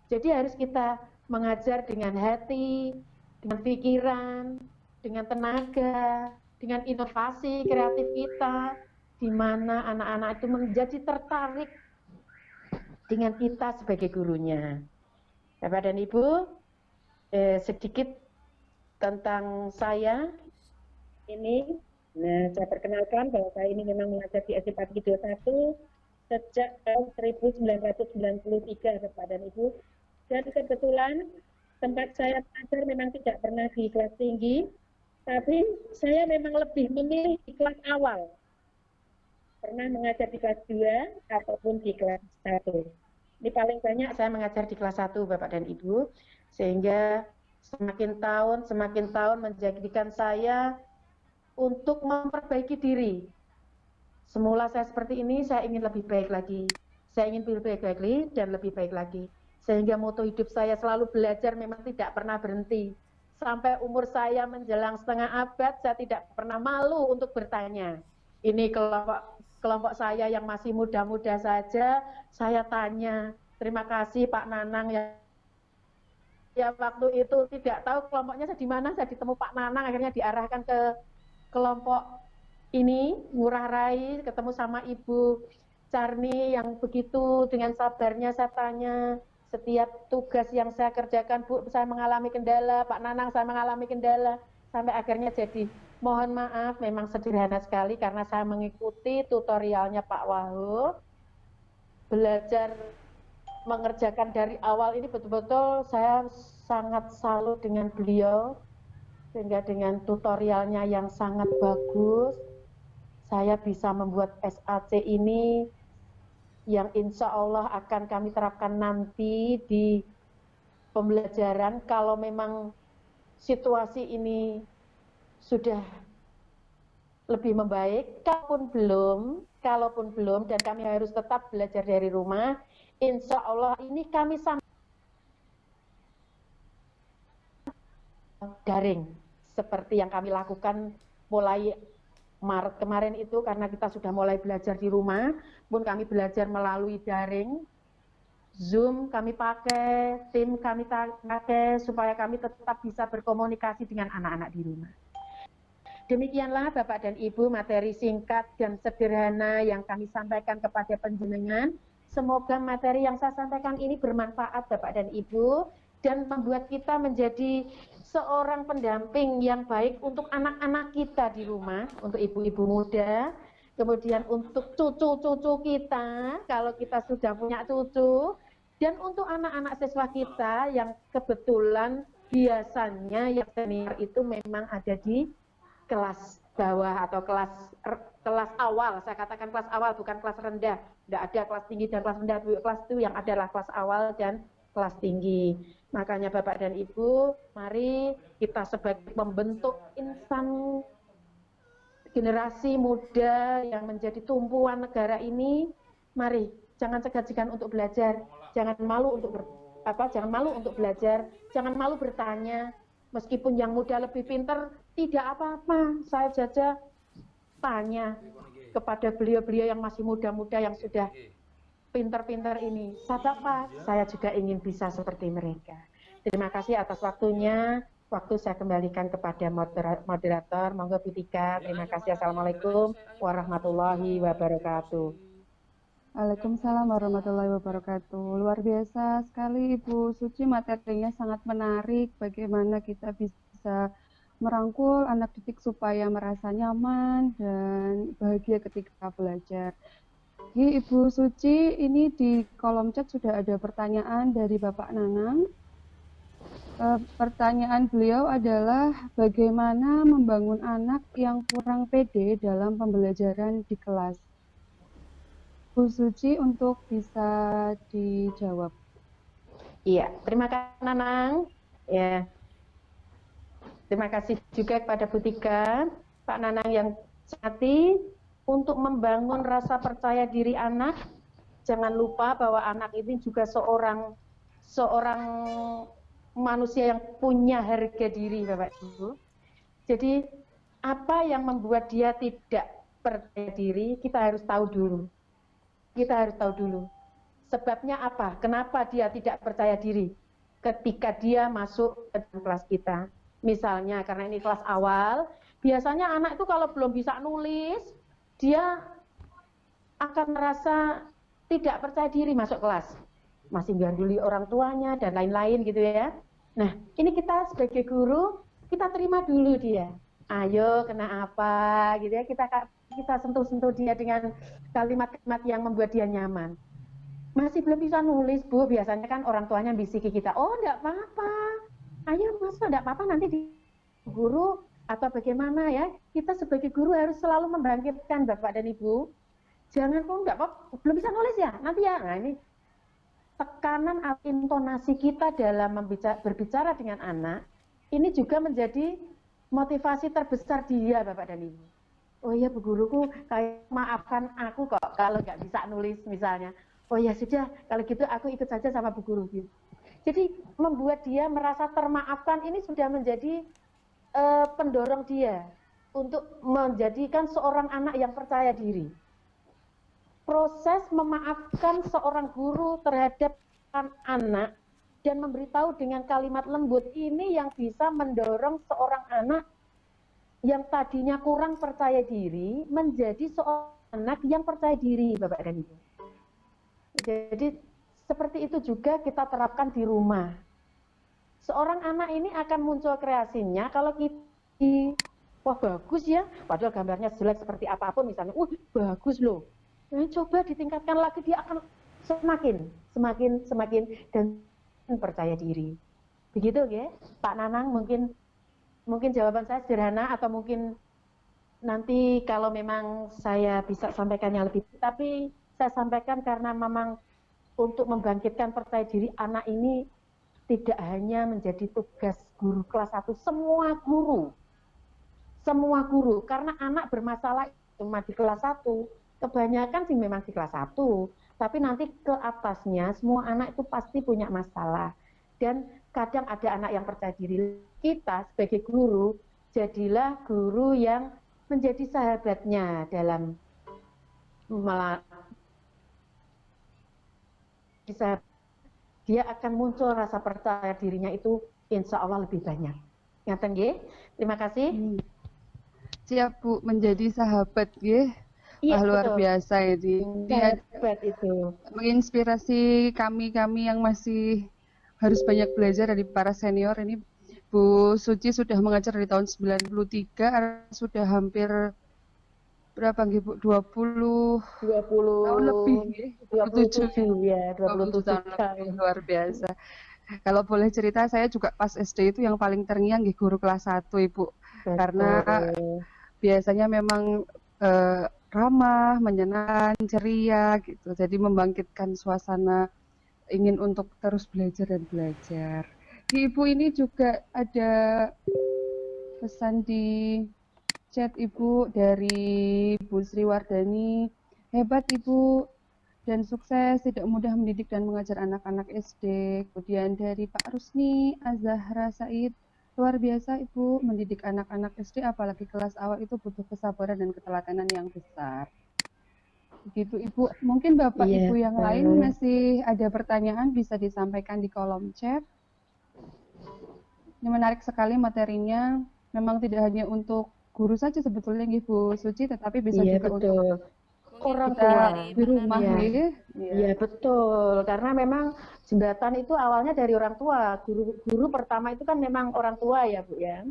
Jadi harus kita mengajar dengan hati, dengan pikiran, dengan tenaga, dengan inovasi kreatif kita, di mana anak-anak itu menjadi tertarik dengan kita sebagai gurunya. Bapak dan Ibu, sedikit tentang saya ini. Nah, saya perkenalkan bahwa saya ini memang mengajar di SD Pagi 21. sejak tahun 1993 Bapak dan Ibu. Dan kebetulan tempat saya mengajar memang tidak pernah di kelas tinggi, tapi saya memang lebih memilih di kelas awal. Pernah mengajar di kelas 2 ataupun di kelas 1. Ini paling banyak saya mengajar di kelas 1 Bapak dan Ibu, sehingga semakin tahun menjadikan saya untuk memperbaiki diri. Semula saya seperti ini, saya ingin lebih baik lagi. Saya ingin lebih baik lagi dan lebih baik lagi. Sehingga moto hidup saya selalu belajar memang tidak pernah berhenti. Sampai umur saya menjelang setengah abad, saya tidak pernah malu untuk bertanya. Ini kelompok saya yang masih muda-muda saja, saya tanya, terima kasih Pak Nanang ya waktu itu tidak tahu kelompoknya saya di mana, saya ditemu Pak Nanang, akhirnya diarahkan ke kelompok ini, Ngurah Rai, ketemu sama Ibu Carni yang begitu dengan sabarnya saya tanya, setiap tugas yang saya kerjakan, Bu, saya mengalami kendala, Pak Nanang saya mengalami kendala, sampai akhirnya jadi, mohon maaf, memang sederhana sekali karena saya mengikuti tutorialnya Pak Wahyu, belajar mengerjakan dari awal ini betul-betul saya sangat salut dengan beliau, sehingga dengan tutorialnya yang sangat bagus, saya bisa membuat SAC ini yang insya Allah akan kami terapkan nanti di pembelajaran. Kalau memang situasi ini sudah lebih membaik, kalaupun belum, dan kami harus tetap belajar dari rumah, insya Allah ini kami daring, seperti yang kami lakukan mulai Maret kemarin itu, karena kita sudah mulai belajar di rumah, pun kami belajar melalui daring, Zoom kami pakai, tim kami pakai, supaya kami tetap bisa berkomunikasi dengan anak-anak di rumah. Demikianlah Bapak dan Ibu materi singkat dan sederhana yang kami sampaikan kepada panjenengan. Semoga materi yang saya sampaikan ini bermanfaat Bapak dan Ibu, dan membuat kita menjadi seorang pendamping yang baik untuk anak-anak kita di rumah, untuk ibu-ibu muda, kemudian untuk cucu-cucu kita, kalau kita sudah punya cucu, dan untuk anak-anak siswa kita yang kebetulan biasanya yang senior itu memang ada di kelas bawah atau kelas awal, saya katakan kelas awal bukan kelas rendah, tidak ada kelas tinggi dan kelas rendah, kelas itu yang adalah kelas awal dan kelas tinggi. Makanya Bapak dan Ibu, mari kita sebagai membentuk insan generasi muda yang menjadi tumpuan negara ini, mari jangan segan-segan untuk belajar, jangan malu untuk belajar, jangan malu bertanya. Meskipun yang muda lebih pintar, tidak apa-apa, saya saja tanya kepada beliau-beliau yang masih muda-muda yang sudah pintar-pintar ini. Saya juga ingin bisa seperti mereka. Terima kasih atas waktunya. Waktu saya kembalikan kepada moderator. Monggo Bu Tika. Terima kasih. Assalamualaikum warahmatullahi wabarakatuh.
Waalaikumsalam warahmatullahi wabarakatuh. Luar biasa sekali Ibu Suci, materinya sangat menarik. Bagaimana kita bisa merangkul anak didik supaya merasa nyaman dan bahagia ketika belajar. Ibu Suci, ini di kolom chat sudah ada pertanyaan dari Bapak Nanang. Pertanyaan beliau adalah bagaimana membangun anak yang kurang pede dalam pembelajaran di kelas. Bu Suci untuk bisa dijawab.
Iya, terima kasih Nanang. Ya, terima kasih juga kepada Bu Tika, Pak Nanang yang hati. Untuk membangun rasa percaya diri anak, jangan lupa bahwa anak ini juga seorang manusia yang punya harga diri, Bapak Ibu. Jadi, apa yang membuat dia tidak percaya diri, kita harus tahu dulu. Sebabnya apa? Kenapa dia tidak percaya diri ketika dia masuk ke kelas kita? Misalnya, karena ini kelas awal, biasanya anak itu kalau belum bisa nulis, dia akan merasa tidak percaya diri masuk kelas, masih ganduli orang tuanya dan lain-lain gitu ya. Nah, ini kita sebagai guru, kita terima dulu dia. ayo kena apa gitu ya, kita sentuh-sentuh dia dengan kalimat-kalimat yang membuat dia nyaman. Masih belum bisa nulis, Bu, biasanya kan orang tuanya bisiki kita, oh enggak apa-apa, ayo Mas, enggak apa-apa, nanti di guru atau bagaimana ya, kita sebagai guru harus selalu membangkitkan Bapak dan Ibu, jangan kok enggak apa-apa, belum bisa nulis ya, nanti ya. Nah ini tekanan atau intonasi kita dalam berbicara dengan anak, ini juga menjadi motivasi terbesar dia, Bapak dan Ibu. Oh iya, Bu Guruku, kayak maafkan aku kok kalau nggak bisa nulis misalnya. Oh ya sudah, kalau gitu aku ikut saja sama Bu Guru. Gitu. Jadi membuat dia merasa termaafkan ini sudah menjadi pendorong dia untuk menjadikan seorang anak yang percaya diri. Proses memaafkan seorang guru terhadap anak dan memberitahu dengan kalimat lembut ini yang bisa mendorong seorang anak yang tadinya kurang percaya diri menjadi seorang anak yang percaya diri, Bapak dan Ibu. Jadi seperti itu juga kita terapkan di rumah. Seorang anak ini akan muncul kreasinya kalau kita, wah bagus ya, padahal gambarnya jelek seperti apapun misalnya, bagus loh. Nah, coba ditingkatkan lagi, dia akan semakin dan percaya diri. Begitu ya, Pak Nanang, mungkin jawaban saya sederhana atau mungkin nanti kalau memang saya bisa sampaikan yang lebih, tapi saya sampaikan karena memang untuk membangkitkan percaya diri anak ini tidak hanya menjadi tugas guru kelas 1, semua guru, karena anak bermasalah cuma di kelas 1, kebanyakan sih memang di kelas 1, tapi nanti ke atasnya semua anak itu pasti punya masalah, dan kadang ada anak yang percaya diri. Kita sebagai guru, jadilah guru yang menjadi sahabatnya dalam bisa dia akan muncul rasa percaya dirinya itu insya Allah lebih banyak. Ngaten nggih? Terima kasih.
Siap Bu, menjadi sahabat nggih.
Iya,
luar
betul.
biasa ini.
Sahabat itu
Menginspirasi kami yang masih harus banyak belajar dari para senior ini. Bu Suci sudah mengajar dari tahun 93, sudah hampir berapa nggih Bu? 20 tahun lebih nggih.
27 ya,
27 tahun lebih, luar biasa. Kalau boleh cerita, saya juga pas SD itu yang paling terngiang nggih guru kelas 1 Ibu.
Betul.
Karena biasanya memang ramah, menyenangkan, ceria gitu. Jadi membangkitkan suasana ingin untuk terus belajar dan belajar. Di Ibu ini juga ada pesan di chat Ibu dari Bu Sri Wardani. Hebat Ibu dan sukses, tidak mudah mendidik dan mengajar anak-anak SD. Kemudian dari Pak Rusni Azahra Said, luar biasa Ibu mendidik anak-anak SD, apalagi kelas awal itu butuh kesabaran dan ketelatenan yang besar. Begitu Ibu. Mungkin Bapak Ibu yang lain masih ada pertanyaan, bisa disampaikan di kolom chat. Ini menarik sekali materinya. Memang tidak hanya untuk guru saja sebetulnya Ibu Suci, tetapi bisa juga untuk
orang
tua
di rumah ya.
Iya betul, karena memang jembatan itu awalnya dari orang tua. Guru pertama itu kan memang orang tua ya Bu ya.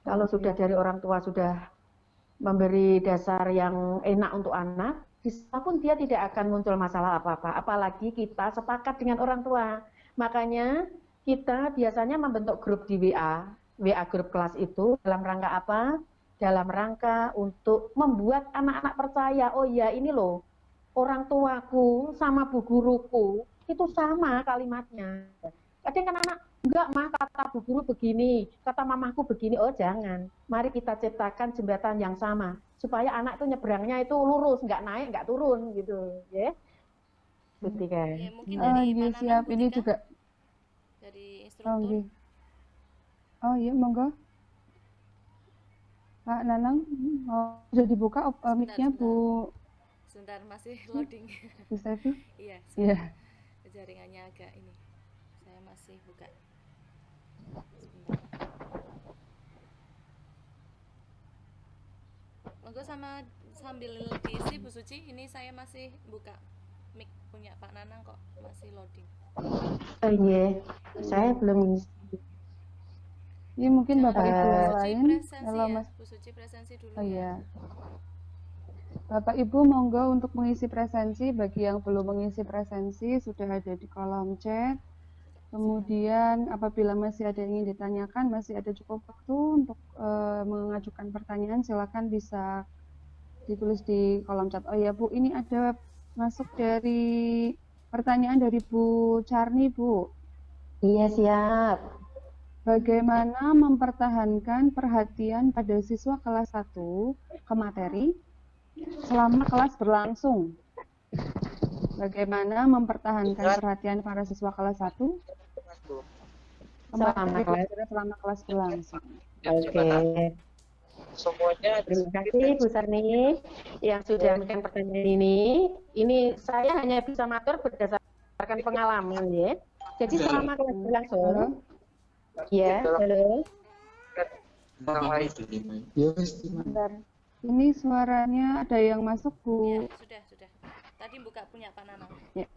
Kalau sudah dari orang tua sudah memberi dasar yang enak untuk anak, pun dia tidak akan muncul masalah apa-apa. Apalagi kita sepakat dengan orang tua. Makanya kita biasanya membentuk grup di WA grup kelas itu dalam rangka apa? Dalam rangka untuk membuat anak-anak percaya, oh ya ini loh, orang tuaku sama bu guruku itu sama kalimatnya. Kadang kan anak, enggak mah kata bu guru begini, kata mamaku begini, oh jangan. Mari kita ciptakan jembatan yang sama, supaya anak itu nyebrangnya itu lurus, enggak naik, enggak turun gitu. Ya, betul kan?
Ya, mungkin dari
siap, ini juga.
Dari instruktur.
Oh iya, monggo. Pak Nanang, sudah dibuka mic-nya Bu?
Sebentar, masih loading.
Bu Stevi?
Iya, jaringannya agak ini. Saya masih buka. Sebentar. Monggo sambil diisi Bu Suci, ini saya masih buka mic punya Pak Nanang kok masih loading.
Iya, saya belum.
Ini mungkin Bapak Ibu yang
Suci
lain.
presensi
Halo
ya,
Mas.
Bu Suci presensi dulu
Oh
ya.
iya. Bapak Ibu monggo untuk mengisi presensi. Bagi yang belum mengisi presensi sudah ada di kolom chat. Kemudian apabila masih ada yang ingin ditanyakan, masih ada cukup waktu untuk mengajukan pertanyaan, silakan bisa ditulis di kolom chat. Oh ya Bu, ini ada masuk dari pertanyaan dari Bu Charni, Bu.
Iya, siap.
Bagaimana mempertahankan perhatian pada siswa kelas 1 ke materi selama kelas berlangsung? Bagaimana mempertahankan perhatian para siswa kelas 1 ke materi pelajaran selama kelas berlangsung?
Oke. Terima kasih Bu Sarni yang sudah memberikan pertanyaan ini. Ini saya hanya bisa matur berdasarkan pengalaman ya. Jadi selama kelas berlangsung, ya, halo.
Bentar. Ini suaranya ada yang masuk, Bu.
Ya, sudah. Tadi buka punya Pak Nanang.
Ya.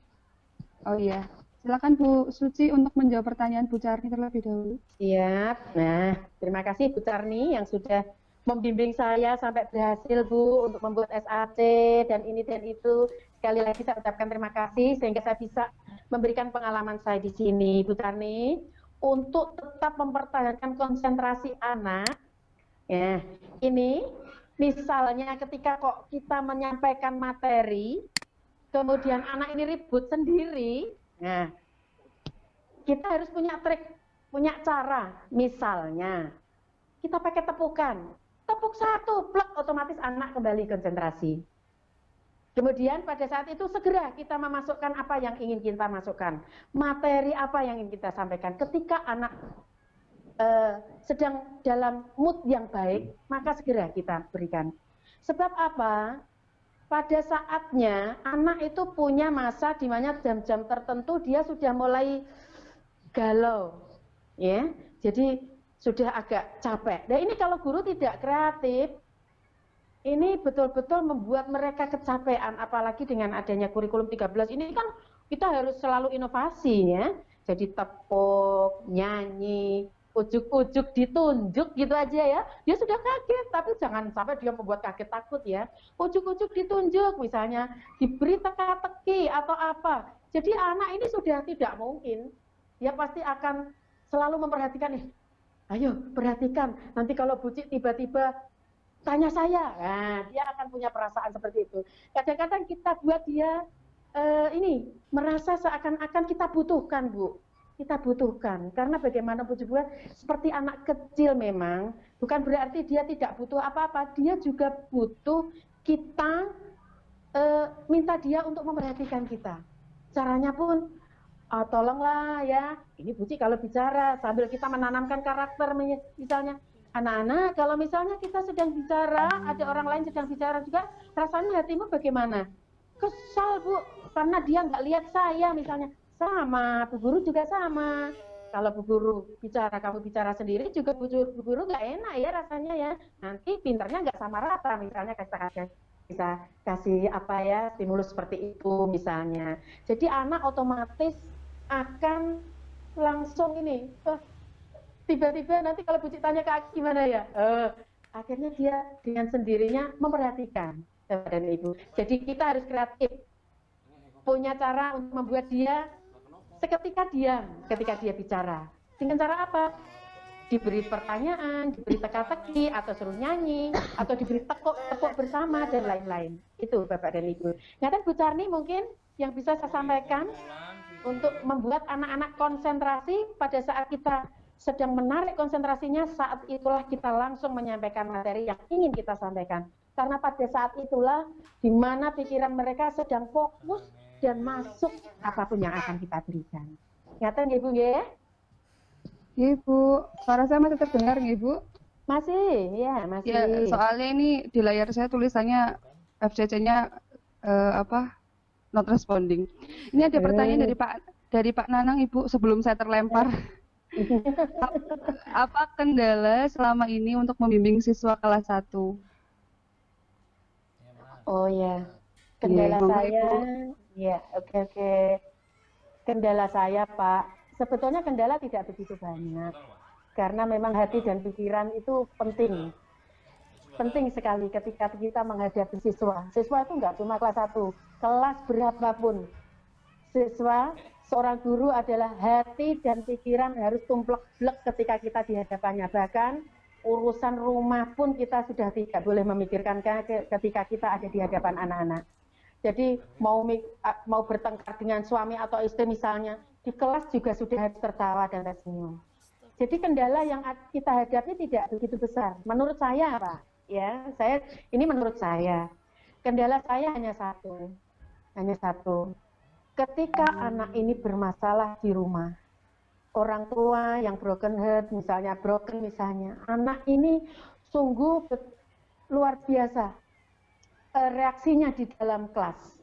Oh iya. Silakan Bu Suci untuk menjawab pertanyaan Bu Charni terlebih dahulu.
Siap. Nah, terima kasih Bu Charni yang sudah membimbing saya sampai berhasil Bu untuk membuat SAC dan ini dan itu. Sekali lagi saya ucapkan terima kasih sehingga saya bisa memberikan pengalaman saya di sini, Bu Charni, untuk tetap mempertahankan konsentrasi anak. Ya, ini misalnya ketika kok kita menyampaikan materi, kemudian anak ini ribut sendiri, nah kita harus punya trik, punya cara. Misalnya kita pakai tepukan, tepuk satu, plek, otomatis anak kembali konsentrasi. Kemudian pada saat itu segera kita memasukkan apa yang ingin kita masukkan, materi apa yang ingin kita sampaikan. Ketika anak sedang dalam mood yang baik, maka segera kita berikan. Sebab apa? Pada saatnya anak itu punya masa di mana jam-jam tertentu dia sudah mulai galau, ya. Jadi sudah agak capek. Nah ini kalau guru tidak kreatif, ini betul-betul membuat mereka kecapean, apalagi dengan adanya kurikulum 13 ini kan kita harus selalu inovasi ya. Jadi tepuk, nyanyi, ujuk-ujuk ditunjuk gitu aja ya. Dia sudah kaget, tapi jangan sampai dia membuat kaget takut ya. Ujuk-ujuk ditunjuk misalnya, diberi teka-teki atau apa. Jadi anak ini sudah tidak mungkin. Dia pasti akan selalu memperhatikan nih. Ayo perhatikan, nanti kalau bucik tiba-tiba tanya saya, nah dia akan punya perasaan seperti itu. Kadang-kadang kita buat dia ini merasa seakan-akan kita butuhkan, Bu. Kita butuhkan, karena bagaimanapun juga seperti anak kecil memang, bukan berarti dia tidak butuh apa-apa, dia juga butuh kita minta dia untuk memperhatikan kita. Caranya pun, tolonglah ya, ini Buci kalau bicara sambil kita menanamkan karakter misalnya, anak-anak, kalau misalnya kita sedang bicara, ada orang lain sedang bicara juga, rasanya hatimu bagaimana? Kesal, Bu, karena dia nggak lihat saya misalnya. Sama, Bu Guru juga sama. Kalau Bu Guru bicara, kamu bicara sendiri juga Bu Guru nggak enak ya rasanya ya. Nanti pinternya nggak sama rata, misalnya bisa kasih apa ya, stimulus seperti itu misalnya. Jadi anak otomatis akan langsung ini, tiba-tiba nanti kalau Buci tanya ke Aki gimana ya, akhirnya dia dengan sendirinya memperhatikan Bapak dan Ibu. Jadi kita harus kreatif, punya cara untuk membuat dia seketika diam ketika dia bicara. Dengan cara apa? Diberi pertanyaan, diberi teka-teki, atau suruh nyanyi, atau diberi tepuk bersama, dan lain-lain. Itu Bapak dan Ibu. Nah, Bu Charni mungkin yang bisa saya sampaikan untuk membuat anak-anak konsentrasi pada saat kita sedang menarik konsentrasinya, saat itulah kita langsung menyampaikan materi yang ingin kita sampaikan. Karena pada saat itulah di mana pikiran mereka sedang fokus dan masuk apapun yang akan kita berikan. Nyata nggih Bu ya?
Ibu, suara saya masih terdengar nggih Bu?
Masih, ya masih.
Ya, soalnya ini di layar saya tulisannya FCC-nya not responding. Ini ada pertanyaan dari Pak Nanang Ibu sebelum saya terlempar. Apa kendala selama ini untuk membimbing siswa kelas 1?
Oh ya, kendala saya, ya oke. Kendala saya Pak, sebetulnya kendala tidak begitu banyak. Karena memang hati dan pikiran itu penting. Penting sekali ketika kita menghadapi siswa. Siswa itu nggak cuma kelas 1, kelas berapapun. Siswa, seorang guru adalah hati dan pikiran harus tumplek-blek ketika kita di hadapannya. Bahkan urusan rumah pun kita sudah tidak boleh memikirkan ketika kita ada di hadapan anak-anak. Jadi mau bertengkar dengan suami atau istri misalnya, di kelas juga sudah harus tertawa dan tersenyum. Jadi kendala yang kita hadapi tidak begitu besar. Menurut saya, Pak, ya, ini menurut saya. Kendala saya hanya satu. Ketika anak ini bermasalah di rumah, orang tua yang broken heart, misalnya anak ini sungguh luar biasa reaksinya di dalam kelas.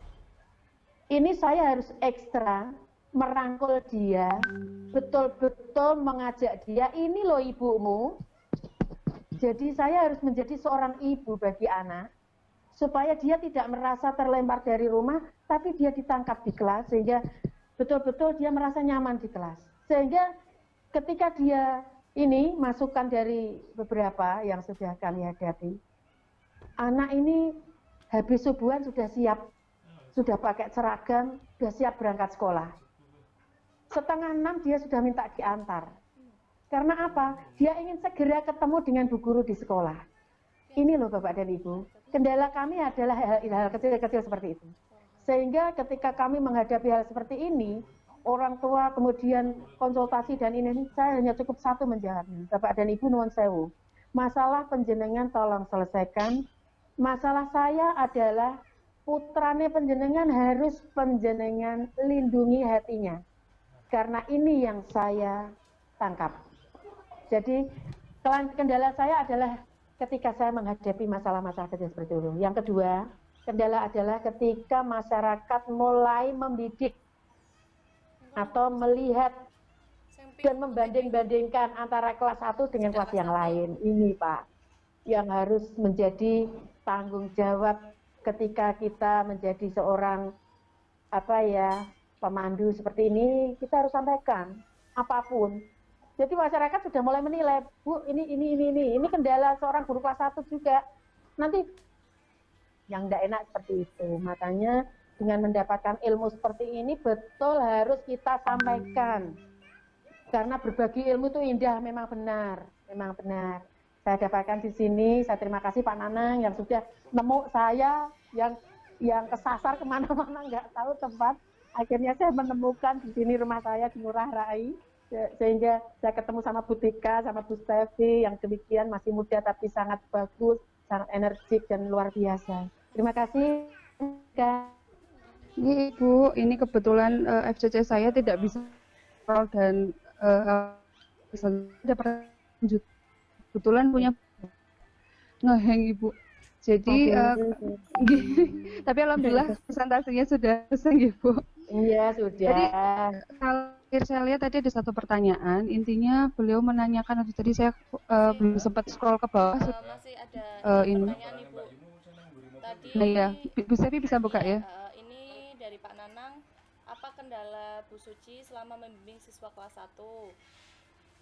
Ini saya harus ekstra merangkul dia, betul-betul mengajak dia, ini loh ibumu. Jadi saya harus menjadi seorang ibu bagi anak, supaya dia tidak merasa terlempar dari rumah, tapi dia ditangkap di kelas, sehingga betul-betul dia merasa nyaman di kelas. Sehingga ketika dia ini, masukan dari beberapa yang sudah kami hadapi, anak ini habis subuhan sudah siap, sudah pakai seragam, sudah siap berangkat sekolah. 5:30 dia sudah minta diantar. Karena apa? Dia ingin segera ketemu dengan bu guru di sekolah. Ini loh Bapak dan Ibu, kendala kami adalah hal-hal kecil-kecil seperti itu. Sehingga ketika kami menghadapi hal seperti ini, orang tua kemudian konsultasi dan ini, saya hanya cukup satu menjawabnya. Bapak dan Ibu nuwun sewu. Masalah penjenengan tolong selesaikan. Masalah saya adalah putrane penjenengan harus penjenengan lindungi hatinya. Karena ini yang saya tangkap. Jadi kendala saya adalah ketika saya menghadapi masalah-masalah kecil seperti itu. Yang kedua, kendala adalah ketika masyarakat mulai membidik atau melihat dan membanding-bandingkan antara kelas 1 dengan kelas yang lain. Ini Pak, yang harus menjadi tanggung jawab ketika kita menjadi seorang pemandu seperti ini, kita harus sampaikan apapun. Jadi masyarakat sudah mulai menilai, Bu, ini kendala seorang guru kelas 1 juga. Nanti yang tidak enak seperti itu. Makanya dengan mendapatkan ilmu seperti ini betul harus kita sampaikan. Karena berbagi ilmu itu indah, memang benar. Saya dapatkan di sini, saya terima kasih Pak Nanang yang sudah nemu saya yang kesasar kemana-mana nggak tahu tempat. Akhirnya saya menemukan di sini rumah saya di Ngurah Rai, sehingga saya ketemu sama Bu Tika, sama Bu Stevi yang demikian masih muda tapi sangat bagus, sangat energik dan luar biasa. Terima kasih.
Ini Ibu, ini kebetulan FCC saya tidak bisa dan ada kebetulan punya ngeheng Ibu. Jadi tapi alhamdulillah presentasinya sudah selesai Ibu.
Iya sudah.
Jadi kalau saya lihat tadi ada satu pertanyaan, intinya beliau menanyakan tadi saya belum sempat scroll ke bawah.
Masih ada
ini.
pertanyaan Ibu. Tadi
Nah ya, Bu Sevi bisa buka ya.
Ini dari Pak Nanang, apa kendala Bu Suci selama membimbing siswa kelas 1?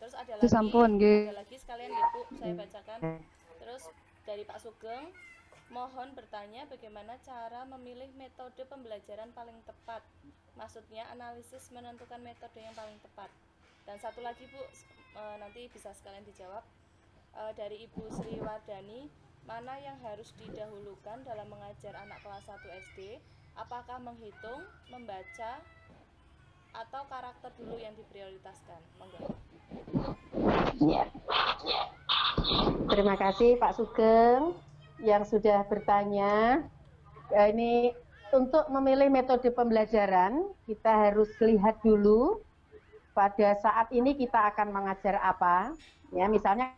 Terus ada lagi sekalian ya Bu, saya bacakan. Terus dari Pak Sugeng, mohon bertanya bagaimana cara memilih metode pembelajaran paling tepat. Maksudnya analisis menentukan metode yang paling tepat. Dan satu lagi Bu, nanti bisa sekalian dijawab. Dari Ibu Sri Wardani, mana yang harus didahulukan dalam mengajar anak kelas 1 SD? Apakah menghitung, membaca, atau karakter dulu yang diprioritaskan? Monggo.
Ya. Terima kasih Pak Sugeng yang sudah bertanya. Ini untuk memilih metode pembelajaran, kita harus lihat dulu pada saat ini kita akan mengajar apa. Ya, misalnya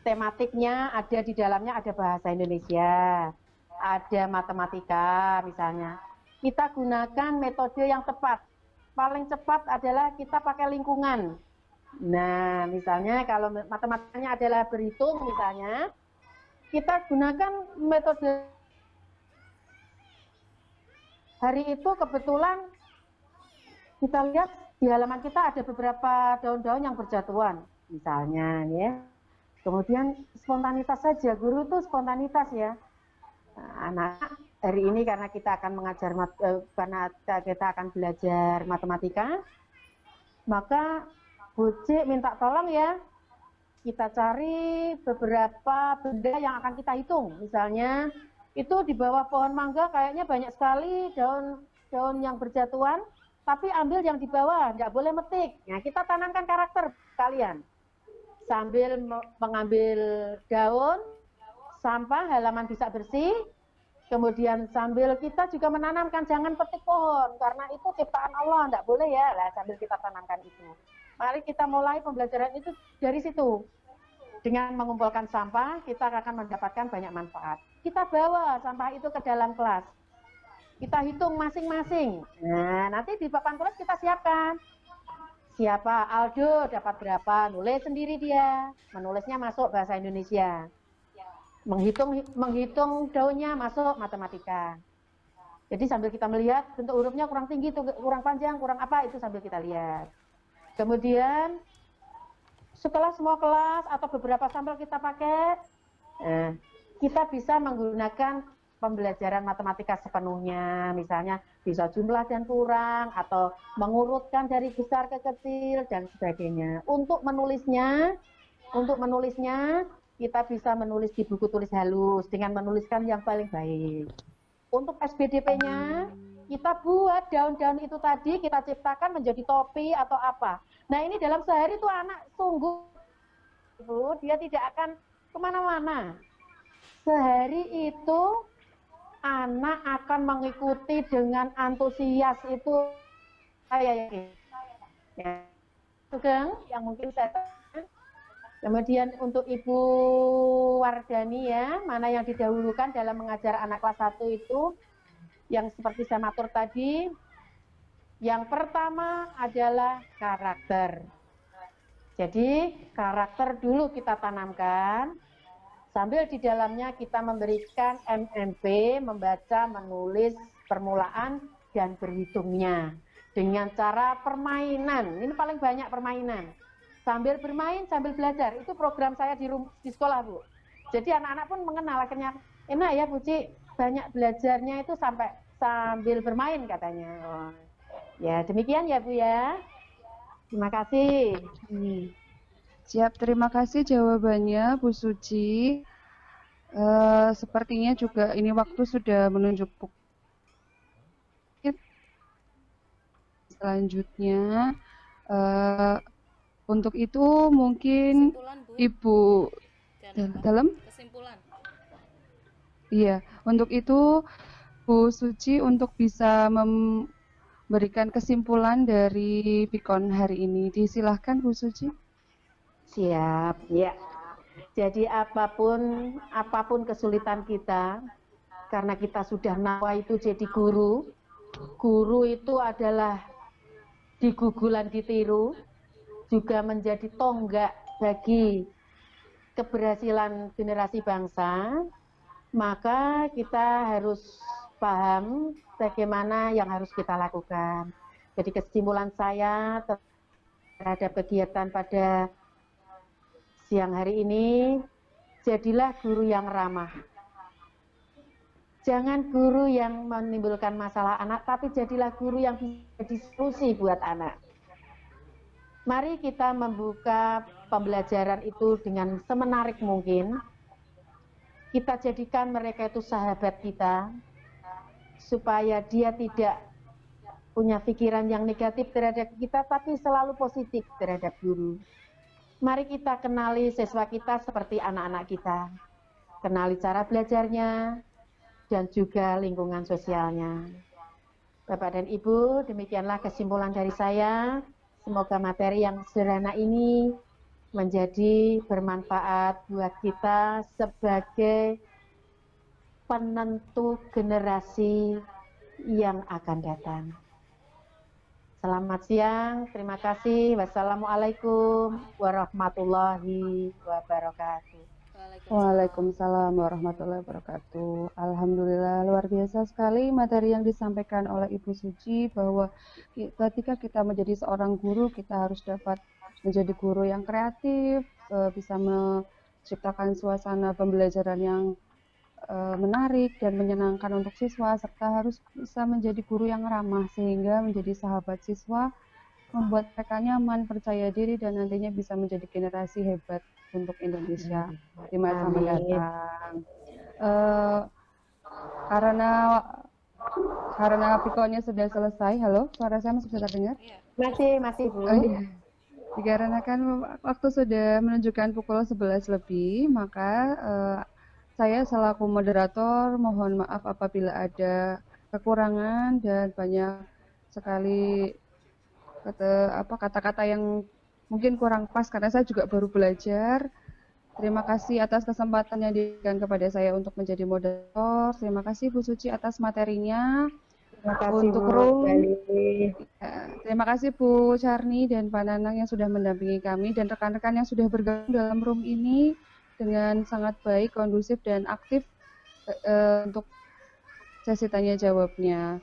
tematiknya ada di dalamnya ada bahasa Indonesia, ada matematika misalnya. Kita gunakan metode yang tepat. Paling cepat adalah kita pakai lingkungan. Nah, misalnya kalau matematikanya adalah berhitung misalnya, kita gunakan metode. Hari itu kebetulan kita lihat di halaman kita ada beberapa daun-daun yang berjatuhan. misalnya ya. Kemudian spontanitas saja, guru itu spontanitas ya. Nah, anak hari ini karena kita akan karena kita akan belajar matematika, maka Bu Cik minta tolong ya, kita cari beberapa benda yang akan kita hitung. Misalnya itu di bawah pohon mangga kayaknya banyak sekali daun yang berjatuhan, tapi ambil yang di bawah, nggak boleh metik. Nah, kita tanamkan karakter kalian sambil mengambil daun, sampah, halaman bisa bersih. Kemudian sambil kita juga menanamkan, jangan petik pohon karena itu ciptaan Allah, nggak boleh ya. Lah sambil kita tanamkan itu. Mari kita mulai pembelajaran itu dari situ. Dengan mengumpulkan sampah, kita akan mendapatkan banyak manfaat. Kita bawa sampah itu ke dalam kelas. Kita hitung masing-masing. Nah, nanti di papan tulis kita siapkan. Siapa? Aldo dapat berapa? Nulis sendiri dia. Menulisnya masuk bahasa Indonesia. Menghitung daunnya masuk matematika. Jadi sambil kita melihat bentuk hurufnya kurang tinggi, kurang panjang, kurang apa, itu sambil kita lihat. Kemudian setelah semua kelas atau beberapa sampel kita pakai, kita bisa menggunakan pembelajaran matematika sepenuhnya, misalnya bisa jumlah dan kurang, atau mengurutkan dari besar ke kecil, dan sebagainya. Untuk menulisnya, kita bisa menulis di buku tulis halus, dengan menuliskan yang paling baik. Untuk SBDP-nya, kita buat daun-daun itu tadi, kita ciptakan menjadi topi atau apa. Nah ini dalam sehari itu anak sungguh, dia tidak akan kemana-mana. Sehari itu anak akan mengikuti dengan antusias itu, saya yakin. Ya, itu kan yang mungkin saya. Kemudian untuk Ibu Wardani ya, mana yang didahulukan dalam mengajar anak kelas 1 itu, yang seperti saya matur tadi, yang pertama adalah karakter. Jadi karakter dulu kita tanamkan, sambil di dalamnya kita memberikan MMP, membaca, menulis, permulaan, dan berhitungnya. Dengan cara permainan, ini paling banyak permainan. Sambil bermain, sambil belajar, itu program saya di sekolah, Bu. Jadi anak-anak pun mengenal, akhirnya enak ya Bu Ci, banyak belajarnya itu sambil bermain katanya. Oh. Ya demikian ya Bu ya. Terima kasih.
Siap, terima kasih jawabannya Bu Suci. Sepertinya juga ini waktu sudah menunjuk selanjutnya. Untuk itu mungkin Ibu dalam
kesimpulan.
Iya, untuk itu Bu Suci untuk bisa memberikan kesimpulan dari Pikon hari ini. Disilahkan Bu Suci.
Siap, ya. Jadi apapun kesulitan kita, karena kita sudah nawa itu jadi guru. Guru itu adalah digugulan ditiru, juga menjadi tonggak bagi keberhasilan generasi bangsa. Maka kita harus paham bagaimana yang harus kita lakukan. Jadi kesimpulan saya terhadap kegiatan pada siang hari ini, jadilah guru yang ramah. Jangan guru yang menimbulkan masalah anak, tapi jadilah guru yang bisa jadi solusi buat anak. Mari kita membuka pembelajaran itu dengan semenarik mungkin. Kita jadikan mereka itu sahabat kita, supaya dia tidak punya pikiran yang negatif terhadap kita, tapi selalu positif terhadap guru. Mari kita kenali siswa kita seperti anak-anak kita. Kenali cara belajarnya, dan juga lingkungan sosialnya. Bapak dan Ibu, demikianlah kesimpulan dari saya. Semoga materi yang sederhana ini menjadi bermanfaat buat kita sebagai penentu generasi yang akan datang. Selamat siang, terima kasih. Wassalamualaikum warahmatullahi wabarakatuh.
Waalaikumsalam warahmatullahi wabarakatuh. Alhamdulillah, luar biasa sekali materi yang disampaikan oleh Ibu Suci, bahwa ketika kita menjadi seorang guru, kita harus dapat menjadi guru yang kreatif, bisa menciptakan suasana pembelajaran yang menarik dan menyenangkan untuk siswa, serta harus bisa menjadi guru yang ramah sehingga menjadi sahabat siswa, membuat mereka nyaman, percaya diri, dan nantinya bisa menjadi generasi hebat untuk Indonesia di masa
Amin.
mendatang. Karena pikonnya sudah selesai, halo, suara saya masih bisa terdengar?
Masih Bu.
Oh, iya. Dikarenakan waktu sudah menunjukkan pukul 11 lebih, maka saya selaku moderator mohon maaf apabila ada kekurangan dan banyak sekali kata-kata yang mungkin kurang pas karena saya juga baru belajar. Terima kasih atas kesempatan yang diberikan kepada saya untuk menjadi moderator. Terima kasih Bu Suci atas materinya.
Terima kasih
Untuk
Bu
room,
Gali.
terima kasih Bu Charni dan Pak Nanang yang sudah mendampingi kami dan rekan-rekan yang sudah bergabung dalam room ini dengan sangat baik, kondusif, dan aktif untuk sesi tanya jawabnya.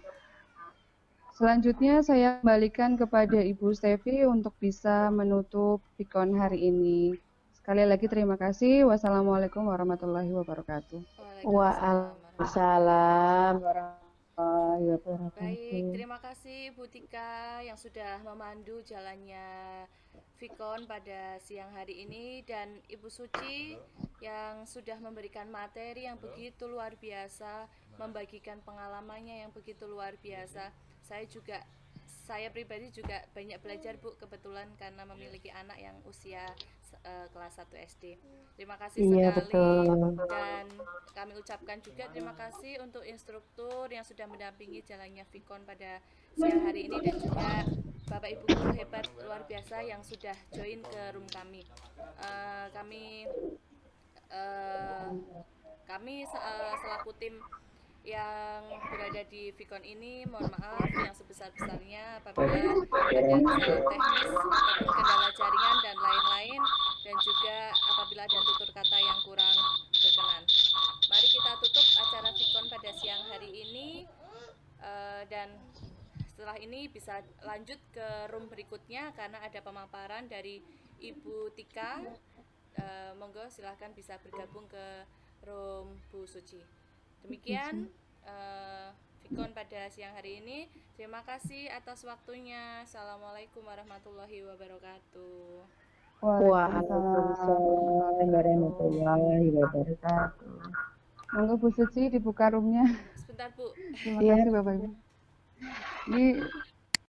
Selanjutnya saya kembalikan kepada Ibu Stevi untuk bisa menutup pikon hari ini. Sekali lagi terima kasih. Wassalamualaikum warahmatullahi wabarakatuh.
Waalaikumsalam warahmatullahi wabarakatuh.
Baik, terima kasih Bu Tika yang sudah memandu jalannya Vikon pada siang hari ini, dan Ibu Suci yang sudah memberikan materi yang begitu luar biasa, membagikan pengalamannya yang begitu luar biasa. Saya pribadi juga banyak belajar Bu, kebetulan karena memiliki anak yang usia kelas 1 SD. Terima kasih sekali.
Betul.
Dan kami ucapkan juga terima kasih untuk instruktur yang sudah mendampingi jalannya Vikon pada siang hari ini, dan juga Bapak Ibu guru hebat luar biasa yang sudah join ke room kami. Kami selaku tim yang berada di Vikon ini mohon maaf yang sebesar-besarnya apabila ada kesalahan teknis ataupun kendala jaringan dan lain-lain, dan juga apabila ada tutur kata yang kurang berkenan. Mari kita tutup acara Vikon pada siang hari ini, dan setelah ini bisa lanjut ke room berikutnya karena ada pemaparan dari Ibu Tika. Monggo silahkan bisa bergabung ke room Bu Suci. Demikian Vikon pada siang hari ini. Terima kasih atas waktunya. Assalamualaikum warahmatullahi wabarakatuh.
Waalaikumsalam warahmatullahi wabarakatuh.
Monggo Bu Suci dibuka roomnya.
Sebentar Bu.
Terima kasih Bapak Ibu. Ini